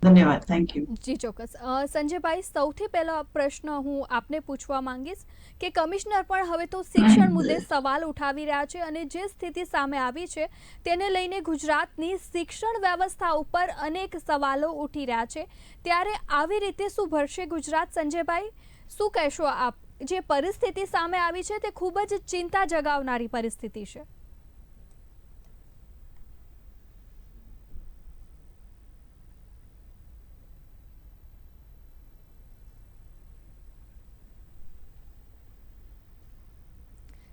ધન્યવાદ. Thank you. જી ચોક્કસ. સંજયભાઈ, સૌથી પહેલો પ્રશ્ન હું આપને પૂછવા માંગીશ કે કમિશનર પણ હવે તો શિક્ષણ મુદ્દે સવાલ ઉઠાવી રહ્યા છે અને જે સ્થિતિ સામે આવી છે તેને લઈને ગુજરાતની શિક્ષણ વ્યવસ્થા ઉપર અનેક સવાલો ઉઠી રહ્યા છે, ત્યારે આવી રીતે શું ભરશે ગુજરાત? સંજયભાઈ, શું કહેશો આપ? જે પરિસ્થિતિ સામે આવી છે તે ખૂબ જ ચિંતા જગાવનારી પરિસ્થિતિ છે.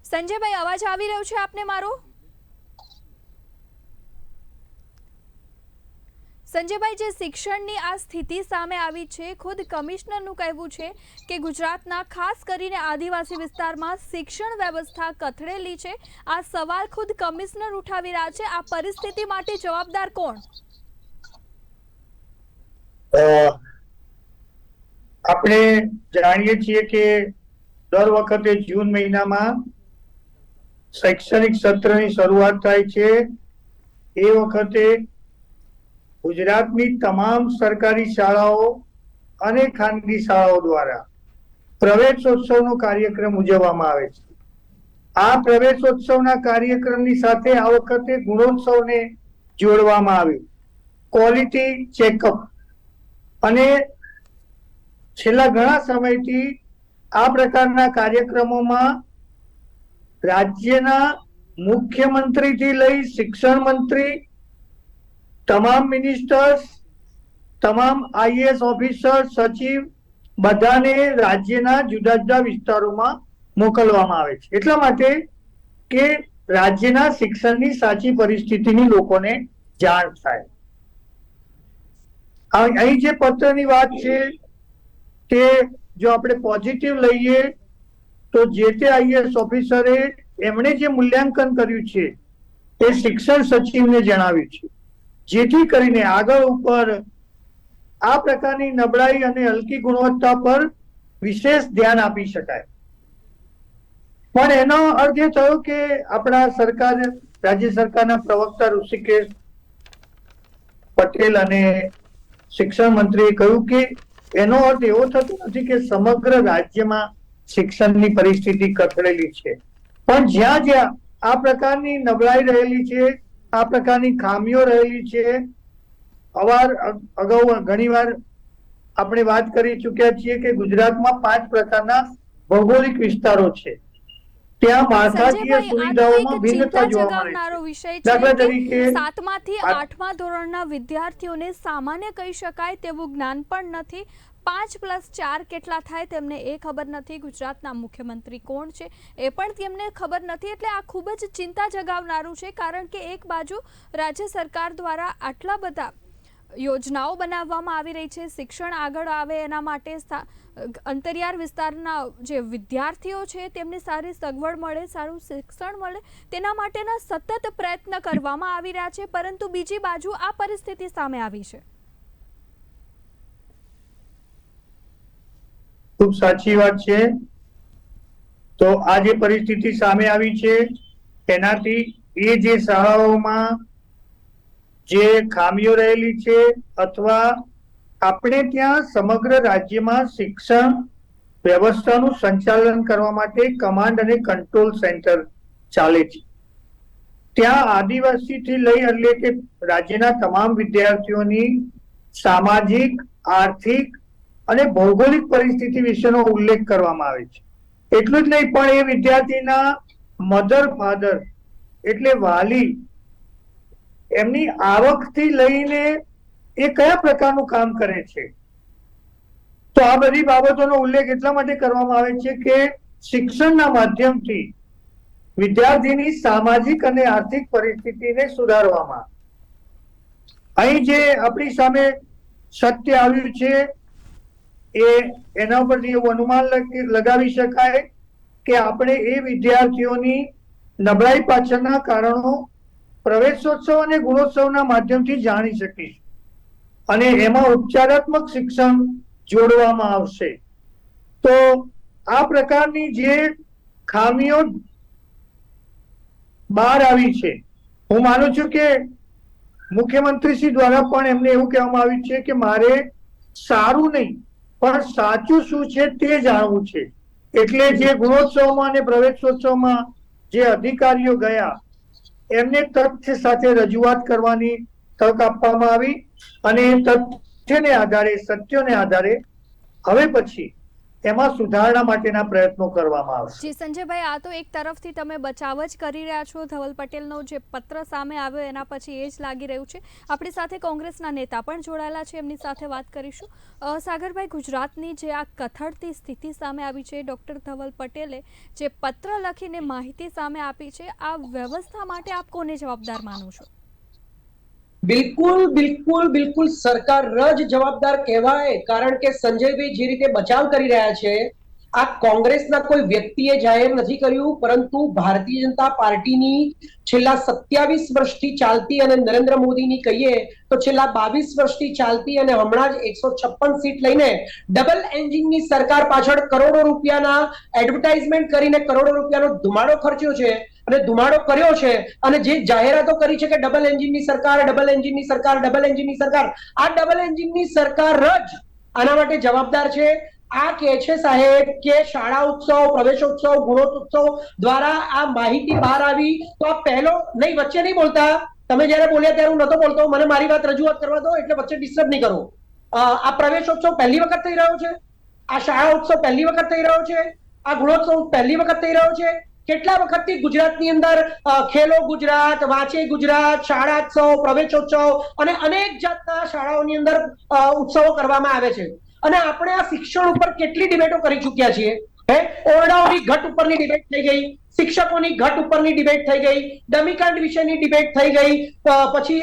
સંજયભાઈ, અવાજ આવી રહ્યો છે આપને મારો? સંજયભાઈ, જે શિક્ષણની આ સ્થિતિ સામે આવી છે, ખુદ કમિશનરનું કહેવું છે કે ગુજરાતના ખાસ કરીને આદિવાસી વિસ્તારમાં શિક્ષણ વ્યવસ્થા કથળેલી છે. આ સવાલ ખુદ કમિશનર ઉઠાવી રહ્યા છે. આ પરિસ્થિતિ માટે જવાબદાર કોણ? આપણે જાણીએ છીએ કે દર વખતે જૂન મહિનામાં શૈક્ષણિક સત્રની શરૂઆત થાય છે. એ વખતે ગુજરાતની તમામ સરકારી શાળાઓ અને ખાનગી શાળાઓ દ્વારા પ્રવેશોત્સવનો કાર્યક્રમ ઉજવવામાં આવે છે. આ પ્રવેશોત્સવના કાર્યક્રમની સાથે આ વખતે ગુણોત્સવને જોડવામાં આવ્યું, ક્વોલિટી ચેકઅપ. અને છેલ્લા ઘણા સમયથી આ પ્રકારના કાર્યક્રમોમાં રાજ્યના મુખ્યમંત્રીથી લઈ શિક્ષણ મંત્રી, તમામ મિનિસ્ટર્સ, તમામ આઈએએસ ઓફિસર, સચિવ બધાને રાજ્યના જુદા જુદા વિસ્તારોમાં મોકલવામાં આવે છે, એટલા માટે કે રાજ્યના શિક્ષણની સાચી પરિસ્થિતિની લોકોને જાણ થાય. અહીં જે પત્રની વાત છે તે જો આપણે પોઝિટિવ લઈએ તો જે તે આઈએએસ ઓફિસરે એમણે જે મૂલ્યાંકન કર્યું છે તે શિક્ષણ સચિવને જણાવ્યું છે, જેથી કરીને આગળ ઉપર આ પ્રકારની નબળાઈ અને હલકી ગુણવત્તા પર વિશેષ ધ્યાન આપી શકાય. પણ એનો અર્થ એ થયો કે આપણા રાજ્ય સરકારના પ્રવક્તા ઋષિકેશ પટેલ અને શિક્ષણ મંત્રીએ કહ્યું કે એનો અર્થ એવો થતો નથી કે સમગ્ર રાજ્યમાં શિક્ષણની પરિસ્થિતિ કથળેલી છે, પણ જ્યાં જ્યાં આ પ્રકારની નબળાઈ રહેલી છે, આ પ્રકારની ખામીઓ રહેલી છે, અગાઉ ઘણીવાર આપણે વાત કરી ચૂક્યા છીએ કે ગુજરાતમાં 5 પ્રકારના ભૌગોલિક વિસ્તારો છે, ત્યાં માળખાકીય સુવિધાઓમાં ભિન્નતા જોવા મળે છે. દાખલા તરીકે 7મા થી 8મા ધોરણના વિદ્યાર્થીઓને સામાન્ય કહી શકાય તેવું જ્ઞાન પણ નથી. 5+4 કેટલા થાય તેમને એ ખબર નથી. ગુજરાતના મુખ્યમંત્રી કોણ છે એ પણ તેમને ખબર નથી. એટલે આ ખૂબ જ ચિંતા જગાવનારું છે, કારણ કે એક બાજુ રાજ્ય સરકાર દ્વારા આટલા બધા યોજનાઓ બનાવવામાં આવી રહી છે, શિક્ષણ આગળ આવે એના માટે અંતરિયાળ વિસ્તારના જે વિદ્યાર્થીઓ છે તેમને સારી સગવડ મળે, સારું શિક્ષણ મળે, તેના માટેના સતત પ્રયત્ન કરવામાં આવી રહ્યા છે, પરંતુ બીજી બાજુ આ પરિસ્થિતિ સામે આવી છે. ખૂબ સાચી વાત છે. તો આ જે પરિસ્થિતિ સામે આવી છે તેનાથી એ જે શાળાઓમાં જે ખામીઓ રહેલી છે અથવા આપણે ત્યાં સમગ્ર રાજ્યમાં શિક્ષણ વ્યવસ્થાનું સંચાલન કરવા માટે કમાન્ડ અને કંટ્રોલ સેન્ટર ચાલે છે, ત્યાં આદિવાસીથી લઈ એટલે કે રાજ્યના તમામ વિદ્યાર્થીઓની સામાજિક, આર્થિક અને ભૌગોલિક પરિસ્થિતિ વિશેનો ઉલ્લેખ કરવામાં આવે છે. એટલું જ નહીં, પણ એ વિદ્યાર્થીના મધર ફાધર એટલે વાલી, એમની આવકથી લઈને એ કયા પ્રકારનું કામ કરે છે, તો આ બધી બાબતોનો ઉલ્લેખ એટલા માટે કરવામાં આવે છે કે શિક્ષણના માધ્યમથી વિદ્યાર્થીની સામાજિક અને આર્થિક પરિસ્થિતિને સુધારવામાં. અહીં જે આપણી સામે સત્ય આવ્યું છે એના પરથી એવું અનુમાન લગાવી શકાય કે આપણે એ વિદ્યાર્થીઓની નબળાઈ પાછળના કારણો પ્રવેશોત્સવ અને ગુણોત્સવના માધ્યમથી જાણી શકીશું, અને એમાં ઉપચારાત્મક શિક્ષણ જોડવામાં આવશે. તો આ પ્રકારની જે ખામીઓ બહાર આવી છે, હું માનું છું કે મુખ્યમંત્રીશ્રી દ્વારા પણ એમને એવું કહેવામાં આવ્યું છે કે મારે સારું નહીં પણ સાચું શું છે તે જાણવું છે. એટલે જે ગુણોત્સવમાં અને પ્રવેશોત્સવમાં જે અધિકારીઓ ગયા એમને તથ્ય સાથે રજૂઆત કરવાની તક આપવામાં આવી અને તથ્યને આધારે, સત્યોને આધારે હવે પછી એમાં સુધારણા માટેના પ્રયત્નો કરવામાં આવશે. જી સંજયભાઈ, આ તો એક તરફથી તમે બચાવ જ કરી રહ્યા છો. ધવલ પટેલનો જે પત્ર સામે આવ્યો એના પછી એ જ લાગી રહ્યું છે. આપણી સાથે કોંગ્રેસના નેતા પણ જોડાયેલા છે, એમની સાથે વાત કરીશું. સાગરભાઈ, ગુજરાતની જે આ કથળતી સ્થિતિ સામે આવી છે, ડૉક્ટર ધવલ પટેલે જે પત્ર લખીને માહિતી સામે આપી છે, આ વ્યવસ્થા માટે આપ કોને જવાબદાર માનો છો? બિલકુલ બિલકુલ બિલકુલ સરકાર જ જવાબદાર કહેવાય. કારણ કે સંજયભાઈ જે રીતે બચાવ કરી રહ્યા છે, આ કોંગ્રેસના કોઈ વ્યક્તિએ જાહેર નથી કર્યું, પરંતુ ભારતીય જનતા પાર્ટીની છેલ્લા 27 વર્ષથી ચાલતી અને નરેન્દ્ર મોદીની કહીએ તો છેલ્લા 22 વર્ષથી ચાલતી અને હમણાં જ 156 સીટ લઈને ડબલ એન્જિનની સરકાર પાછળ કરોડો રૂપિયાના એડવર્ટાઇઝમેન્ટ કરીને કરોડો રૂપિયાનો ધુમાડો ખર્ચ્યો છે અને ધુમાડો કર્યો છે અને જે જાહેરાતો કરી છે કે ડબલ એન્જિનની સરકાર, ડબલ એન્જિનની સરકાર, ડબલ એન્જિનની સરકાર, આ ડબલ એન્જિનની સરકાર જ આના માટે જવાબદાર છે. આ કે છે સાહેબ કે શાળા ઉત્સવ, પ્રવેશોત્સવ, ગુણોત્સવ દ્વારા આ માહિતી બહાર આવી તો આ પહેલો નહીં, વચ્ચે નહીં બોલતા. તમે જયારે બોલ્યા ત્યારે હું નતો બોલતો, મને મારી વાત રજૂઆત કરવા દો, એટલે વચ્ચે ડિસ્ટર્બ નહીં કરો. આ પ્રવેશોત્સવ પહેલી વખત થઈ રહ્યો છે, આ શાળા ઉત્સવ પહેલી વખત થઈ રહ્યો છે, આ ગુણોત્સવ પહેલી વખત થઈ રહ્યો છે. કેટલા વખતથી ગુજરાતની અંદર ખેલો ગુજરાત, વાંચે ગુજરાત, શાળાત્સવ, પ્રવેશોત્સવ અને અનેક જાતના શાળાઓની અંદર ઉત્સવો કરવામાં આવે છે. અને આપણે આ શિક્ષણ ઉપર કેટલી ડિબેટો કરી ચૂક્યા છીએ. ઓરડાઓની ઘટ ઉપરની ડિબેટ થઈ ગઈ, શિક્ષકોની ઘટ ઉપરની ડિબેટ થઈ ગઈ, ડમીકાંડ વિશેની ડિબેટ થઈ ગઈ, પછી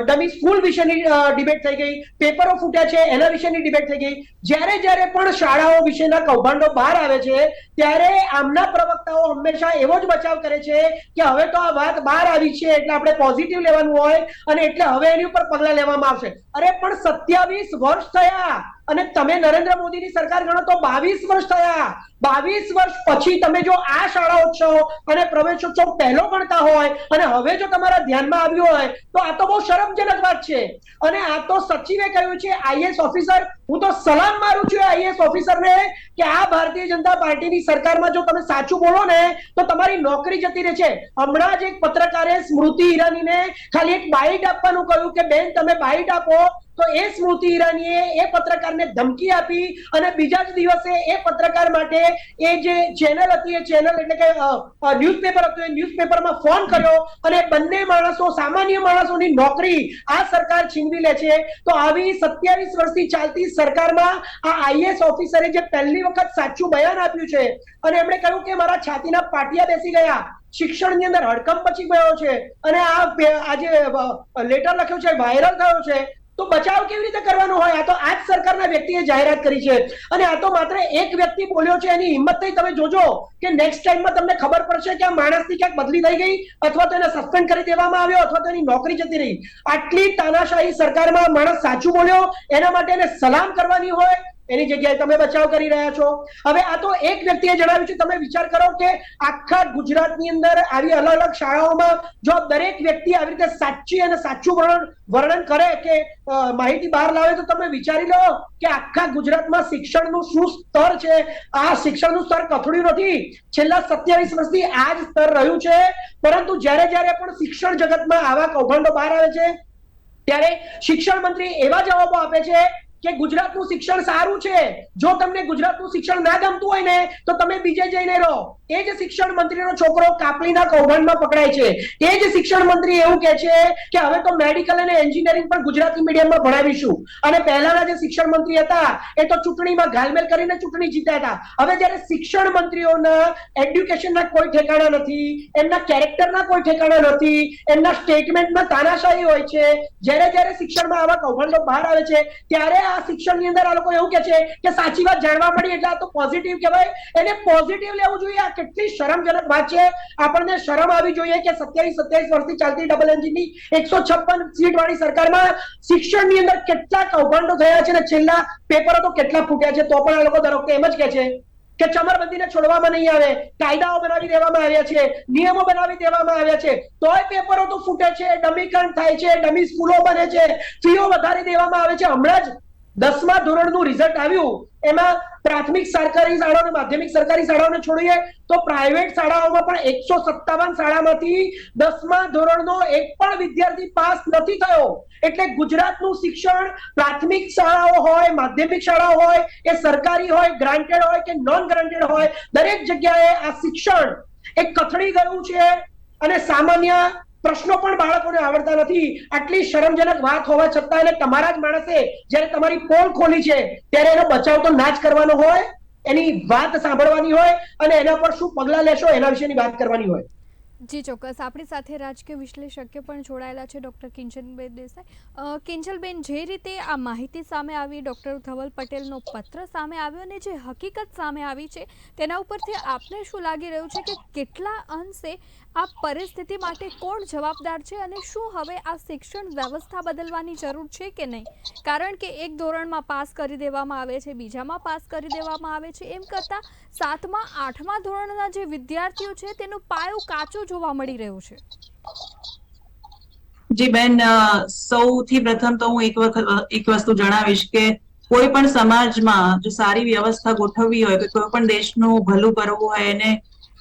ડમી સ્કૂલ વિશેની ડિબેટ થઈ ગઈ, પેપરો ફૂટ્યા છે એના વિશેની ડિબેટ થઈ ગઈ. જ્યારે પણ શાળાઓ વિશેના કૌભાંડો બહાર આવે છે ત્યારે આમના પ્રવક્તાઓ હંમેશા એવો જ બચાવ કરે છે કે હવે તો આ વાત બહાર આવી છે એટલે આપણે પોઝિટિવ લેવાનું હોય અને એટલે હવે એની ઉપર પગલા લેવામાં આવશે. અરે પણ 27 વર્ષ થયા અને તમે નરેન્દ્ર મોદીની સરકાર ગણો તો 22 વર્ષ થયા. 22 વર્ષ પછી તમે જો આ શાળાઓત્સવ અને પ્રવેશોત્સવ પહેલો ગણતા હોય અને હવે જો તમારા ધ્યાનમાં આવ્યું હોય તો આ તો બહુ શરમજનક વાત છે. અને આ તો સચિવે કહ્યું છે, આઈએએસ ઓફિસર, હું તો સલામ મારું છું આઈએએસ ઓફિસરને કે આ ભારતીય જનતા પાર્ટીની સરકારમાં જો તમે સાચું બોલો ને તો તમારી નોકરી જતી રહે છે. હમણાં જ એક પત્રકારે સ્મૃતિ ઈરાનીને ખાલી એક બાઇટ આપવાનું કહ્યું કે બેન તમે બાઇટ આપો, તો એ સ્મૃતિ ઈરાનીએ એ પત્રકારને ધમકી આપી અને બીજા જ દિવસે એ પત્રકાર માટે એ જે ચેનલ હતી, એ ચેનલ એટલે કે ન્યૂઝપેપર હતું, એ ન્યૂઝપેપરમાં ફોન કર્યો અને બંને માણસો, સામાન્ય માણસોની નોકરી આ સરકાર છીનવી લે છે. તો આવી 27 વર્ષથી ચાલતી સરકારમાં આ આઈએએસ ઓફિસરે જે પહેલી વખત સાચું બયાન આપ્યું છે અને એમણે કહ્યું કે મારા છાતીના પાટિયા બેસી ગયા, શિક્ષણની અંદર હડકંપ મચી ગયો છે અને આ જે લેટર લખ્યો છે વાયરલ થયો છે, તો બચાવ કેવી રીતે કરવાનો હોય? આ તો આ જ સરકારના વ્યક્તિએ જાહેરાત કરી છે અને આ તો માત્ર એક વ્યક્તિ બોલ્યો છે, એની હિંમત થઈ. તમે જોજો કે નેક્સ્ટ ટાઈમમાં તમને ખબર પડશે કે આ માણસની ક્યાંક બદલી થઈ ગઈ અથવા તો એને સસ્પેન્ડ કરી દેવામાં આવ્યો અથવા તો એની નોકરી જતી રહી. આટલી તાનાશાહી સરકારમાં માણસ સાચું બોલ્યો એના માટે એને સલામ કરવાની હોય, એની જગ્યાએ તમે બચાવ કરી રહ્યા છો. હવે આ તો એક વ્યક્તિએ જણાવ્યું છે. તમે વિચાર કરો કે આખા ગુજરાતની અંદર આવી અલગ અલગ શાળાઓમાં જો દરેક વ્યક્તિ આવી રીતે સાચી અને સાચું વર્ણન કરે કે માહિતી બહાર લાવે તો તમે વિચારી લો કે આખા ગુજરાતમાં શિક્ષણનું શું સ્તર છે. આ શિક્ષણનું સ્તર કથળ્યું નથી, છેલ્લા 27 વર્ષથી આ જ સ્તર રહ્યું છે. પરંતુ જ્યારે પણ શિક્ષણ જગતમાં આવા કૌભાંડો બહાર આવે છે ત્યારે શિક્ષણ મંત્રી એવા જવાબો આપે છે કે ગુજરાતનું શિક્ષણ સારું છે. જો તમને ગુજરાતનું શિક્ષણ ના ગમતું હોય ને તો તમે બીજે જઈને રહો. એ જ શિક્ષણ મંત્રીનો છોકરો કાપલીના કૌભાંડમાં પકડાય છે. એ જ શિક્ષણ મંત્રી એવું કહે છે કે હવે તો મેડિકલ અને એન્જિનિયરિંગ પણ ગુજરાતી મીડિયમમાં ભણાવીશું. અને પહેલાના જે શિક્ષણ મંત્રી હતા એ તો ચૂંટણીમાં ઘાલમેલ કરીને ચૂંટણી જીત્યા હતા. હવે જ્યારે શિક્ષણ મંત્રીઓના એડ્યુકેશનના કોઈ ઠેકાણા નથી, એમના કેરેક્ટરના કોઈ ઠેકાણા નથી, એમના સ્ટેટમેન્ટમાં તાનાશાહી હોય છે. જ્યારે શિક્ષણમાં આવા કૌભાંડો બહાર આવે છે ત્યારે આ શિક્ષણની અંદર આ લોકો એવું કહે છે કે સાચી વાત જાણવા મળી એટલે આ તો પોઝિટિવ કહેવાય. એને પોઝિટિવ લેવું જોઈએ. આ કેટલી શરમજનક વાત છે. આપણને શરમ આવી જોઈએ કે 27 વર્ષથી ચાલતી ડબલ એન્જિનની 156 સીટ વાળી સરકારમાં શિક્ષણની અંદર કેટલા કૌભાંડો થયા છે અને છેલ્લા પેપરો તો કેટલા ફૂટ્યા છે, તો પણ આ લોકો દર વખતે એમ જ કહે છે કે ચમરબંધીને છોડવામાં નહીં આવે, કાયદાઓ બનાવી દેવામાં આવ્યા છે, નિયમો બનાવી દેવામાં આવ્યા છે, તોય પેપરો તો ફૂટે છે, ડમીકરણ થાય છે, ડમી સ્કૂલો બને છે, ફીઓ વધારી દેવામાં આવે છે. હમણાં જ 10મા ધોરણનું રિઝલ્ટ આવ્યું, એમાં પ્રાથમિક સરકારી શાળાઓ અને માધ્યમિક સરકારી શાળાઓને છોડીએ તો પ્રાઇવેટ શાળાઓમાં પણ 157 શાળામાંથી 10મા ધોરણનો એક પણ વિદ્યાર્થી પાસ નથી થયો. એટલે ગુજરાતનું શિક્ષણ, પ્રાથમિક શાળાઓ હોય, માધ્યમિક શાળાઓ હોય, એ સરકારી હોય, ગ્રાન્ટેડ હોય કે નોન ગ્રાન્ટેડ હોય, દરેક જગ્યાએ આ શિક્ષણ એક કથળી ગયું છે અને સામાન્ય પ્રશ્નો પણ બાળકોને આવડતા નથી. આટલી શરમજનક વાત હોવા છતાં એને તમારા જ માણસે જ્યારે તમારી પોલ ખોલી છે ત્યારે એનો બચાવ તો ના જ કરવાનો હોય, એની વાત સાંભળવાની હોય અને એના પર શું પગલાં લેશો એના વિશેની વાત કરવાની હોય. જી ચોક્કસ. આપણી સાથે રાજકીય વિશ્લેષક પણ જોડાયેલા છે, ડૉક્ટર કિંજલબેન દેસાઈ. કિંજલબેન, જે રીતે આ માહિતી સામે આવી, ડૉક્ટર ધવલ પટેલનો પત્ર સામે આવ્યો અને જે હકીકત સામે આવી છે તેના ઉપરથી આપને શું લાગી રહ્યું છે કે કેટલા અંશે આ પરિસ્થિતિ માટે કોણ જવાબદાર છે અને શું હવે આ શિક્ષણ વ્યવસ્થા બદલવાની જરૂર છે કે નહીં? કારણ કે એક ધોરણમાં પાસ કરી દેવામાં આવે છે, બીજામાં પાસ કરી દેવામાં આવે છે, એમ કરતાં 7મા 8મા ધોરણના જે વિદ્યાર્થીઓ છે તેનો પાયો કાચો જોવા મળી રહ્યો છે. જી બેન, સૌથી પ્રથમ તો હું એક વસ્તુ જણાવીશ કે કોઈ પણ સમાજમાં જો સારી વ્યવસ્થા ગોઠવવી હોય, કે કોઈ પણ દેશનું ભલું કરવું હોય, એને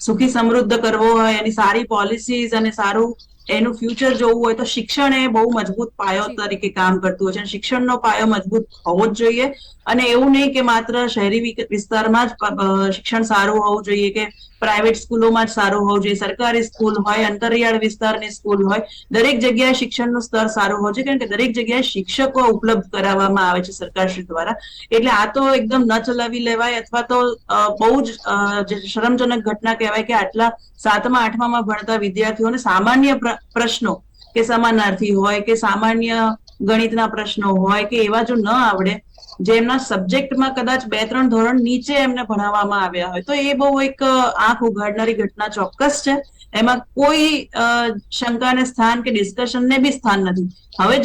સુખી સમૃદ્ધ કરવો હોય, એની સારી પોલિસીઝ અને સારું એનું ફ્યુચર જોવું હોય તો શિક્ષણ એ બહુ મજબૂત પાયો તરીકે કામ કરતું હોય છે. શિક્ષણનો પાયો મજબૂત હોવો જ જોઈએ અને એવું નહીં કે માત્ર શહેરી વિસ્તારમાં જ શિક્ષણ સારું હોવું જોઈએ કે પ્રાઇવેટ સ્કૂલોમાં જ સારું હોવું જોઈએ, સરકારી સ્કૂલ હોય, અંતરિયાળ વિસ્તારની સ્કૂલ હોય, દરેક જગ્યાએ શિક્ષણનું સ્તર સારું હોવું જોઈએ, કારણ કે દરેક જગ્યાએ શિક્ષકો ઉપલબ્ધ કરાવવામાં આવે છે સરકારશ્રી દ્વારા. એટલે આ તો એકદમ ન ચલાવી લેવાય અથવા તો બહુ જ શરમજનક ઘટના કહેવાય કે આટલા 7મા 8મામાં ભણતા વિદ્યાર્થીઓને સામાન્ય પ્રશ્નો કે સમાનાર્થી હોય કે સામાન્ય ગણિતના પ્રશ્નો હોય કે એવા જો ન આવડે, જે એમના સબ્જેક્ટમાં કદાચ 2-3 ધોરણ નીચે એમને ભણાવવામાં આવ્યા હોય, તો એ બહુ એક આંખ ઉઘાડનારી ઘટના ચોક્કસ છે. એમાં કોઈ શંકાને સ્થાન કે ડિસ્કશનને બી સ્થાન નથી. હવે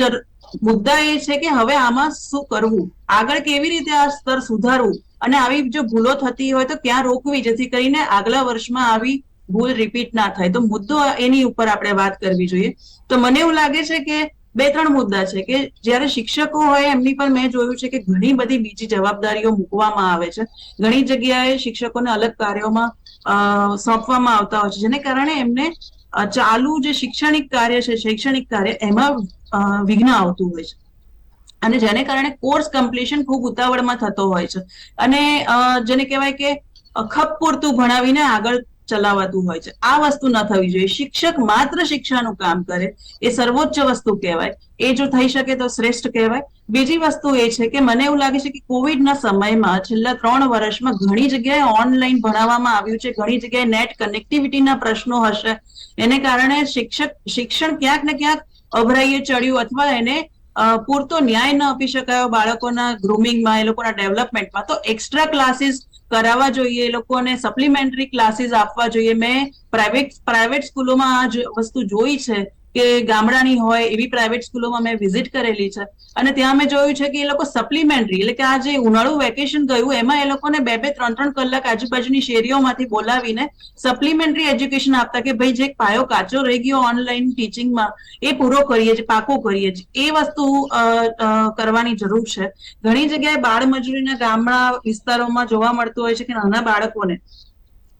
મુદ્દા એ છે કે હવે આમાં શું કરવું, આગળ કેવી રીતે આ સ્તર સુધારવું અને આવી જો ભૂલો થતી હોય તો ક્યાં રોકવી, જેથી કરીને આગલા વર્ષમાં આવી ભૂલ રિપીટ ના થાય. તો મુદ્દો એની ઉપર આપણે વાત કરવી જોઈએ. તો મને એવું લાગે છે કે 2-3 મુદ્દા છે કે જ્યારે શિક્ષકો હોય એમની પર મેં જોયું છે કે ઘણી બધી બીજી જવાબદારીઓ મૂકવામાં આવે છે. ઘણી જગ્યાએ શિક્ષકોને અલગ કાર્યોમાં સોંપવામાં આવતા હોય છે, જેને કારણે એમને ચાલુ જે શૈક્ષણિક કાર્ય એમાં વિઘ્ન આવતું હોય છે અને જેને કારણે કોર્સ કમ્પ્લીશન ખૂબ ઉતાવળમાં થતો હોય છે અને જેને કહેવાય કે ખપ પૂરતું ભણાવીને આગળ ચલાવાતું હોય છે. આ વસ્તુ ન થવી જોઈએ. શિક્ષક માત્ર શિક્ષાનું કામ કરે એ સર્વોચ્ચ વસ્તુ કહેવાય. એ જો થઈ શકે તો શ્રેષ્ઠ કહેવાય. બીજી વસ્તુ એ છે કે મને એવું લાગે છે કે કોવિડના સમયમાં છેલ્લા 3 વર્ષમાં ઘણી જગ્યાએ ઓનલાઈન ભણાવવામાં આવ્યું છે, ઘણી જગ્યાએ નેટ કનેક્ટિવિટીના પ્રશ્નો હશે, એને કારણે શિક્ષણ ક્યાંક ને ક્યાંક અભરાઈએ ચડ્યું અથવા એને પૂરતો ન્યાય ન આપી શકાયો બાળકોના ગ્રુમિંગમાં, એ લોકોના ડેવલપમેન્ટમાં. તો એક્સ્ટ્રા ક્લાસીસ કરાવવા જોઈએ, એ લોકોને સપ્લિમેન્ટરી ક્લાસીસ આપવા જોઈએ. મેં પ્રાઇવેટ સ્કૂલોમાં આ વસ્તુ જોઈ છે કે ગામડાની હોય એવી પ્રાઇવેટ સ્કૂલોમાં મેં વિઝિટ કરેલી છે અને ત્યાં મેં જોયું છે કે એ લોકો સપ્લિમેન્ટરી એટલે કે આ જે ઉનાળુ વેકેશન ગયું એમાં એ લોકોને 2-3 કલાક આજુબાજુની શેરીઓમાંથી બોલાવીને સપ્લિમેન્ટરી એજ્યુકેશન આપતા કે ભાઈ જે પાયો કાચો રહી ગયો ઓનલાઈન ટીચિંગમાં એ પૂરો કરીએ છીએ, પાકો કરીએ છીએ. એ વસ્તુ કરવાની જરૂર છે. ઘણી જગ્યાએ બાળમજૂરીના ગામડા વિસ્તારોમાં જોવા મળતું હોય છે કે નાના બાળકોને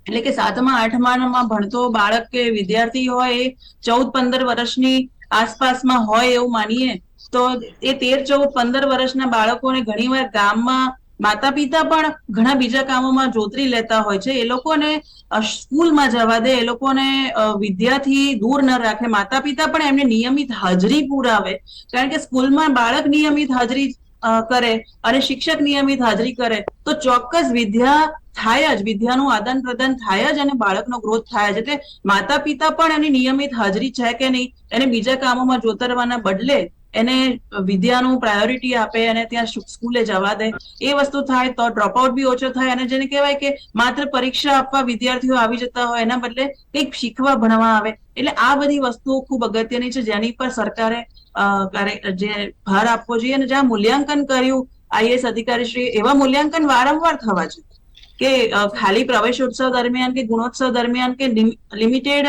એટલે કે 7મા 8મામાં ભણતો બાળક કે વિદ્યાર્થી હોય એ 14-15 વર્ષની આસપાસમાં હોય એવું માનીએ તો એ 13-14-15 વર્ષના બાળકોને ઘણીવાર ગામમાં માતા પિતા પણ ઘણા બીજા કામોમાં જોતરી લેતા હોય છે. એ લોકોને સ્કૂલમાં જવા દે, એ લોકોને વિદ્યાથી દૂર ન રાખે, માતા પિતા પણ એમને નિયમિત હાજરી પુરાવે, કારણ કે સ્કૂલમાં બાળક નિયમિત હાજરી કરે અને શિક્ષક નિયમિત હાજરી કરે તો ચોક્કસ વિદ્યા થાય જ, વિદ્યાનું આદાન પ્રદાન થાય જ અને બાળકનો ગ્રોથ થાય જ. એટલે માતા પિતા પણ એની નિયમિત હાજરી છે કે નહીં એને બીજા કામોમાં જોતરવાના બદલે એને વિદ્યાનું પ્રાયોરિટી આપે અને ત્યાં સ્કૂલે જવા દે. એ વસ્તુ થાય તો ડ્રોપઆઉટ બી ઓછો થાય અને જેને કહેવાય કે માત્ર પરીક્ષા આપવા વિદ્યાર્થીઓ આવી જતા હોય એના બદલે કંઈક શીખવા ભણવા આવે. એટલે આ બધી વસ્તુઓ ખૂબ અગત્યની છે જેની પર સરકારે જે ભાર આપવો જોઈએ અને જ્યાં મૂલ્યાંકન કર્યું આઈએએસ અધિકારી શ્રી એવા મૂલ્યાંકન વારંવાર થવા જોઈએ. કે ખાલી પ્રવેશોત્સવ દરમિયાન કે ગુણોત્સવ દરમિયાન કે લિમિટેડ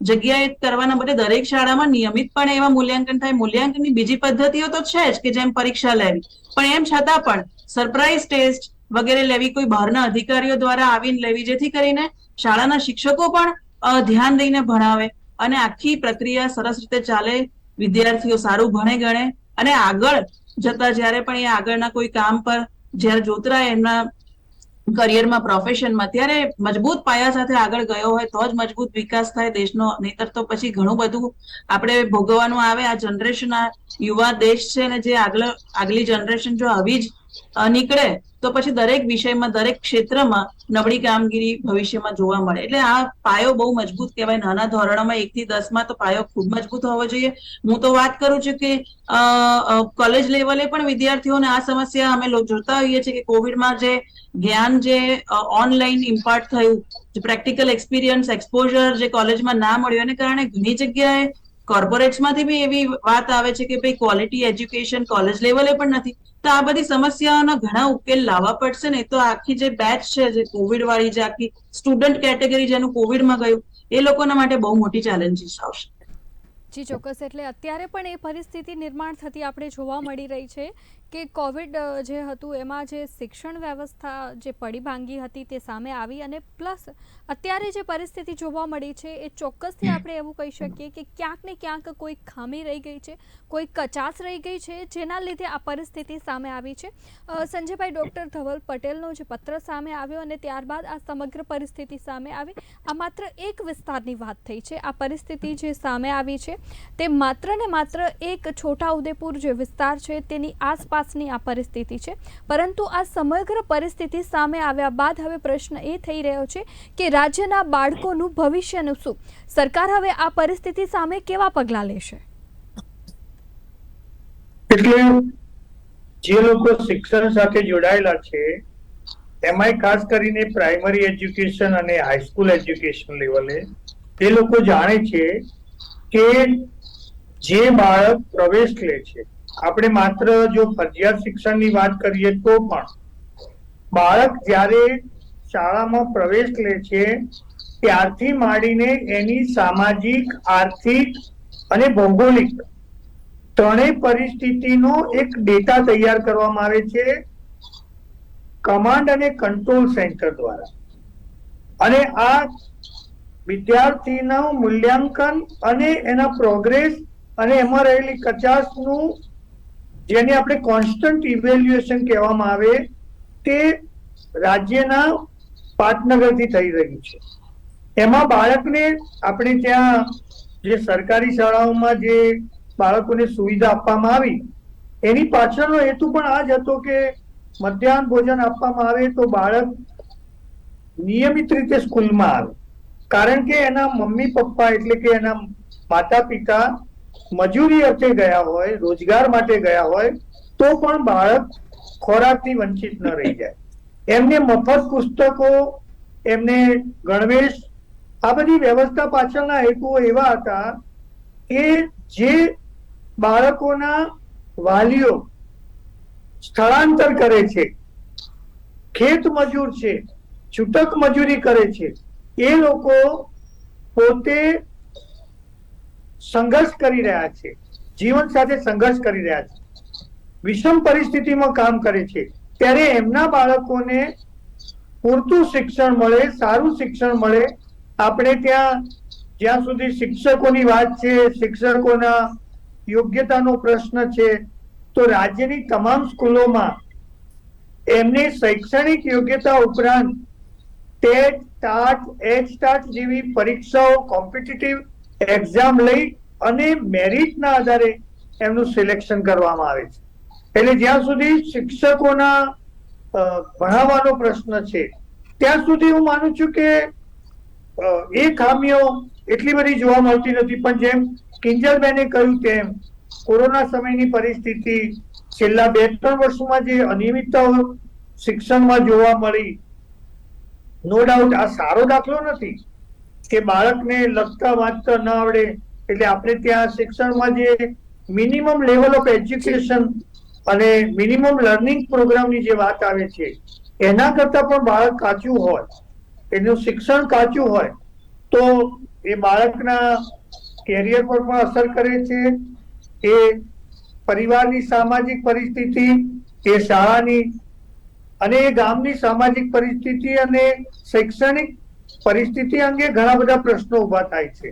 જગ્યાએ કરવાના બદલે દરેક શાળામાં નિયમિતપણે એવા મૂલ્યાંકન થાય. મૂલ્યાંકનની બીજી પદ્ધતિઓ તો છે જ કે જેમ પરીક્ષા લેવી, પણ એમ છતાં પણ સરપ્રાઇઝ ટેસ્ટ વગેરે લેવી, કોઈ બહારના અધિકારીઓ દ્વારા આવીને લેવી, જેથી કરીને શાળાના શિક્ષકો પણ ધ્યાન દઈને ભણાવે અને આખી પ્રક્રિયા સરસ રીતે ચાલે, વિદ્યાર્થીઓ સારું ભણે ગણે અને આગળ જતા જ્યારે પણ એ આગળના કોઈ કામ પર જ્યારે જોતરાય એમના કરિયરમાં, પ્રોફેશનમાં, ત્યારે મજબૂત પાયા સાથે આગળ ગયો હોય તો જ મજબૂત વિકાસ થાય દેશનો. નહીતર તો પછી ઘણું બધું આપણે ભોગવવાનું આવે. આ જનરેશન, આ યુવા દેશ છે ને, જે આગલી જનરેશન જો આવી જ નીકળે તો પછી દરેક વિષયમાં, દરેક ક્ષેત્રમાં નબળી કામગીરી ભવિષ્યમાં જોવા મળે. એટલે આ પાયો બહુ મજબૂત કહેવાય. નાના ધોરણોમાં 1 થી 10 તો પાયો ખૂબ મજબૂત હોવો જોઈએ. હું તો વાત કરું છું કે કોલેજ લેવલે પણ વિદ્યાર્થીઓને આ સમસ્યા અમે જોતા હોઈએ છીએ કે કોવિડમાં જે જ્ઞાન જે ઓનલાઈન ઇમ્પાર્ટ થયું, જે પ્રેક્ટિકલ એક્સપિરિયન્સ, એક્સપોઝર જે કોલેજમાં ના મળ્યું, એને કારણે ઘણી જગ્યાએ કોર્પોરેટ્સમાંથી બી એવી વાત આવે છે કે ભાઈ ક્વોલિટી એજ્યુકેશન કોલેજ લેવલે પણ નથી. તો આ બધી સમસ્યાઓના ઘણા ઉકેલ લાવવા પડશે ને. તો આખી જે બેચ છે, જે કોવિડ વાળી, જે આખી સ્ટુડન્ટ કેટેગરી જેનું કોવિડમાં ગયું, એ લોકોના માટે બહુ મોટી ચેલેન્જીસ આવશે. જી ચોક્કસ. એટલે અત્યારે પણ એ પરિસ્થિતિ નિર્માણ થતી આપણે જોવા મળી રહી છે કે કોવિડ જે હતું એમાં જે શિક્ષણ વ્યવસ્થા જે પડી ભાંગી હતી તે સામે આવી, અને પ્લસ અત્યારે જે પરિસ્થિતિ જોવા મળી છે એ ચોક્કસથી આપણે એવું કહી શકીએ કે ક્યાંક ને ક્યાંક કોઈ ખામી રહી ગઈ છે, કોઈ કચાશ રહી ગઈ છે, જેના લીધે આ પરિસ્થિતિ સામે આવી છે. સંજયભાઈ, ડૉક્ટર ધવલ પટેલનો જે પત્ર સામે આવ્યો અને ત્યારબાદ આ સમગ્ર પરિસ્થિતિ સામે આવી, આ માત્ર એક વિસ્તારની વાત થઈ છે. આ પરિસ્થિતિ જે સામે આવી છે તે માત્ર ને માત્ર એક છોટાઉદેપુર જે વિસ્તાર છે તેની આસપાસની આ પરિસ્થિતિ છે. પરંતુ આ સમગ્ર પરિસ્થિતિ સામે આવ્યા બાદ હવે પ્રશ્ન એ થઈ રહ્યો છે કે રાજ્યના બાળકોનું ભવિષ્યનું શું? સરકાર હવે આ પરિસ્થિતિ સામે કેવા પગલાં લેશે? એટલે જે લોકો શિક્ષણ સાથે જોડાયેલા છે એમાંય ખાસ કરીને પ્રાઇમરી એજ્યુકેશન અને હાઈસ્કૂલ એજ્યુકેશન લેવલે એ લોકો જાણે છે કે જે બાળક પ્રવેશ લે છે, આપણે માત્ર જો ફરજિયાત શિક્ષણની વાત કરીએ તો પણ બાળક જ્યારે શાળામાં પ્રવેશ લે છે ત્યારથી માંડીને એની સામાજિક, આર્થિક અને ભૌગોલિક ત્રણેય પરિસ્થિતિનો એક ડેટા તૈયાર કરવામાં આવે છે કમાન્ડ અને કંટ્રોલ સેન્ટર દ્વારા. અને આ વિદ્યાર્થીનું મૂલ્યાંકન અને એના પ્રોગ્રેસ અને એમાં રહેલી કચાશનું, જેને આપણે કોન્સ્ટન્ટ ઇવેલ્યુએશન કહેવામાં આવે, તે રાજ્યના પાટનગરથી થઈ રહ્યું છે. એમાં બાળકને આપણે ત્યાં જે સરકારી શાળાઓમાં જે બાળકોને સુવિધા આપવામાં આવી એની પાછળનો હેતુ પણ આ જ હતો કે મધ્યાહન ભોજન આપવામાં આવે તો બાળક નિયમિત રીતે સ્કૂલમાં આવે. કારણ કે એના મમ્મી પપ્પા એટલે કે એના માતા પિતા મજૂરી અર્થે ગયા હોય, રોજગાર માટે ગયા હોય, તો પણ બાળક ખોરાકથી વંચિત ન રહી જાય. એમને મફત પુસ્તકો, એમને ગણવેશ, આ બધી વ્યવસ્થા પાછળના હેતુઓ એવા હતા કે જે બાળકોના વાલીઓ સ્થળાંતર કરે છે, ખેત મજૂર છે, છૂટક મજૂરી કરે છે, એ લોકો પોતે સંઘર્ષ કરી રહ્યા છે, જીવન સાથે સંઘર્ષ કરી રહ્યા છે, વિષમ પરિસ્થિતિમાં કામ કરે છે. ત્યારે એમના બાળકોને પૂરતું શિક્ષણ મળે, સારું શિક્ષણ મળે. આપણે ત્યાં જ્યાં સુધી શિક્ષકોની વાત છે, શિક્ષકોના યોગ્યતાનો પ્રશ્ન છે, તો રાજ્યની તમામ સ્કૂલોમાં એમની શૈક્ષણિક યોગ્યતા ઉપરાંત ટેટ, ટાટ, એચટાટ જેવી પરીક્ષાઓ, કોમ્પિટિટિવ એક્ઝામ લઈ અને મેરિટના આધારે એમનું સિલેક્શન કરવામાં આવે છે. એટલે જ્યાં સુધી શિક્ષકોના ભણાવવાનો પ્રશ્ન છે ત્યાં સુધી હું માનું છું કે એ ખામીઓ એટલી બધી જોવા મળતી નથી. પણ જેમ કિંજલબેને કહ્યું તેમ કોરોના સમયની પરિસ્થિતિ, છેલ્લા 2-3 વર્ષોમાં જે અનિયમિતતાઓ શિક્ષણમાં જોવા મળી, નો ડાઉટ આ સારો દાખલો નથી કે બાળકને લખતા વાંચતા ન આવડે એટલે આપણે ત્યાં શિક્ષણમાં જે મિનિમમ લેવલ ઓફ એજ્યુકેશન અને મિનિમમ લર્નિંગ પ્રોગ્રામની જે વાત આવે છે એના કરતા પણ બાળક કાચું હોય, એનું શિક્ષણ કાચું હોય તો એ બાળકના કેરિયર પર પણ અસર કરે છે, એ પરિવારની સામાજિક પરિસ્થિતિ, એ શાળાની અને એ ગામની સામાજિક પરિસ્થિતિ અને શૈક્ષણિક પરિસ્થિતિ અંગે ઘણા બધા પ્રશ્નો ઉભા થાય છે.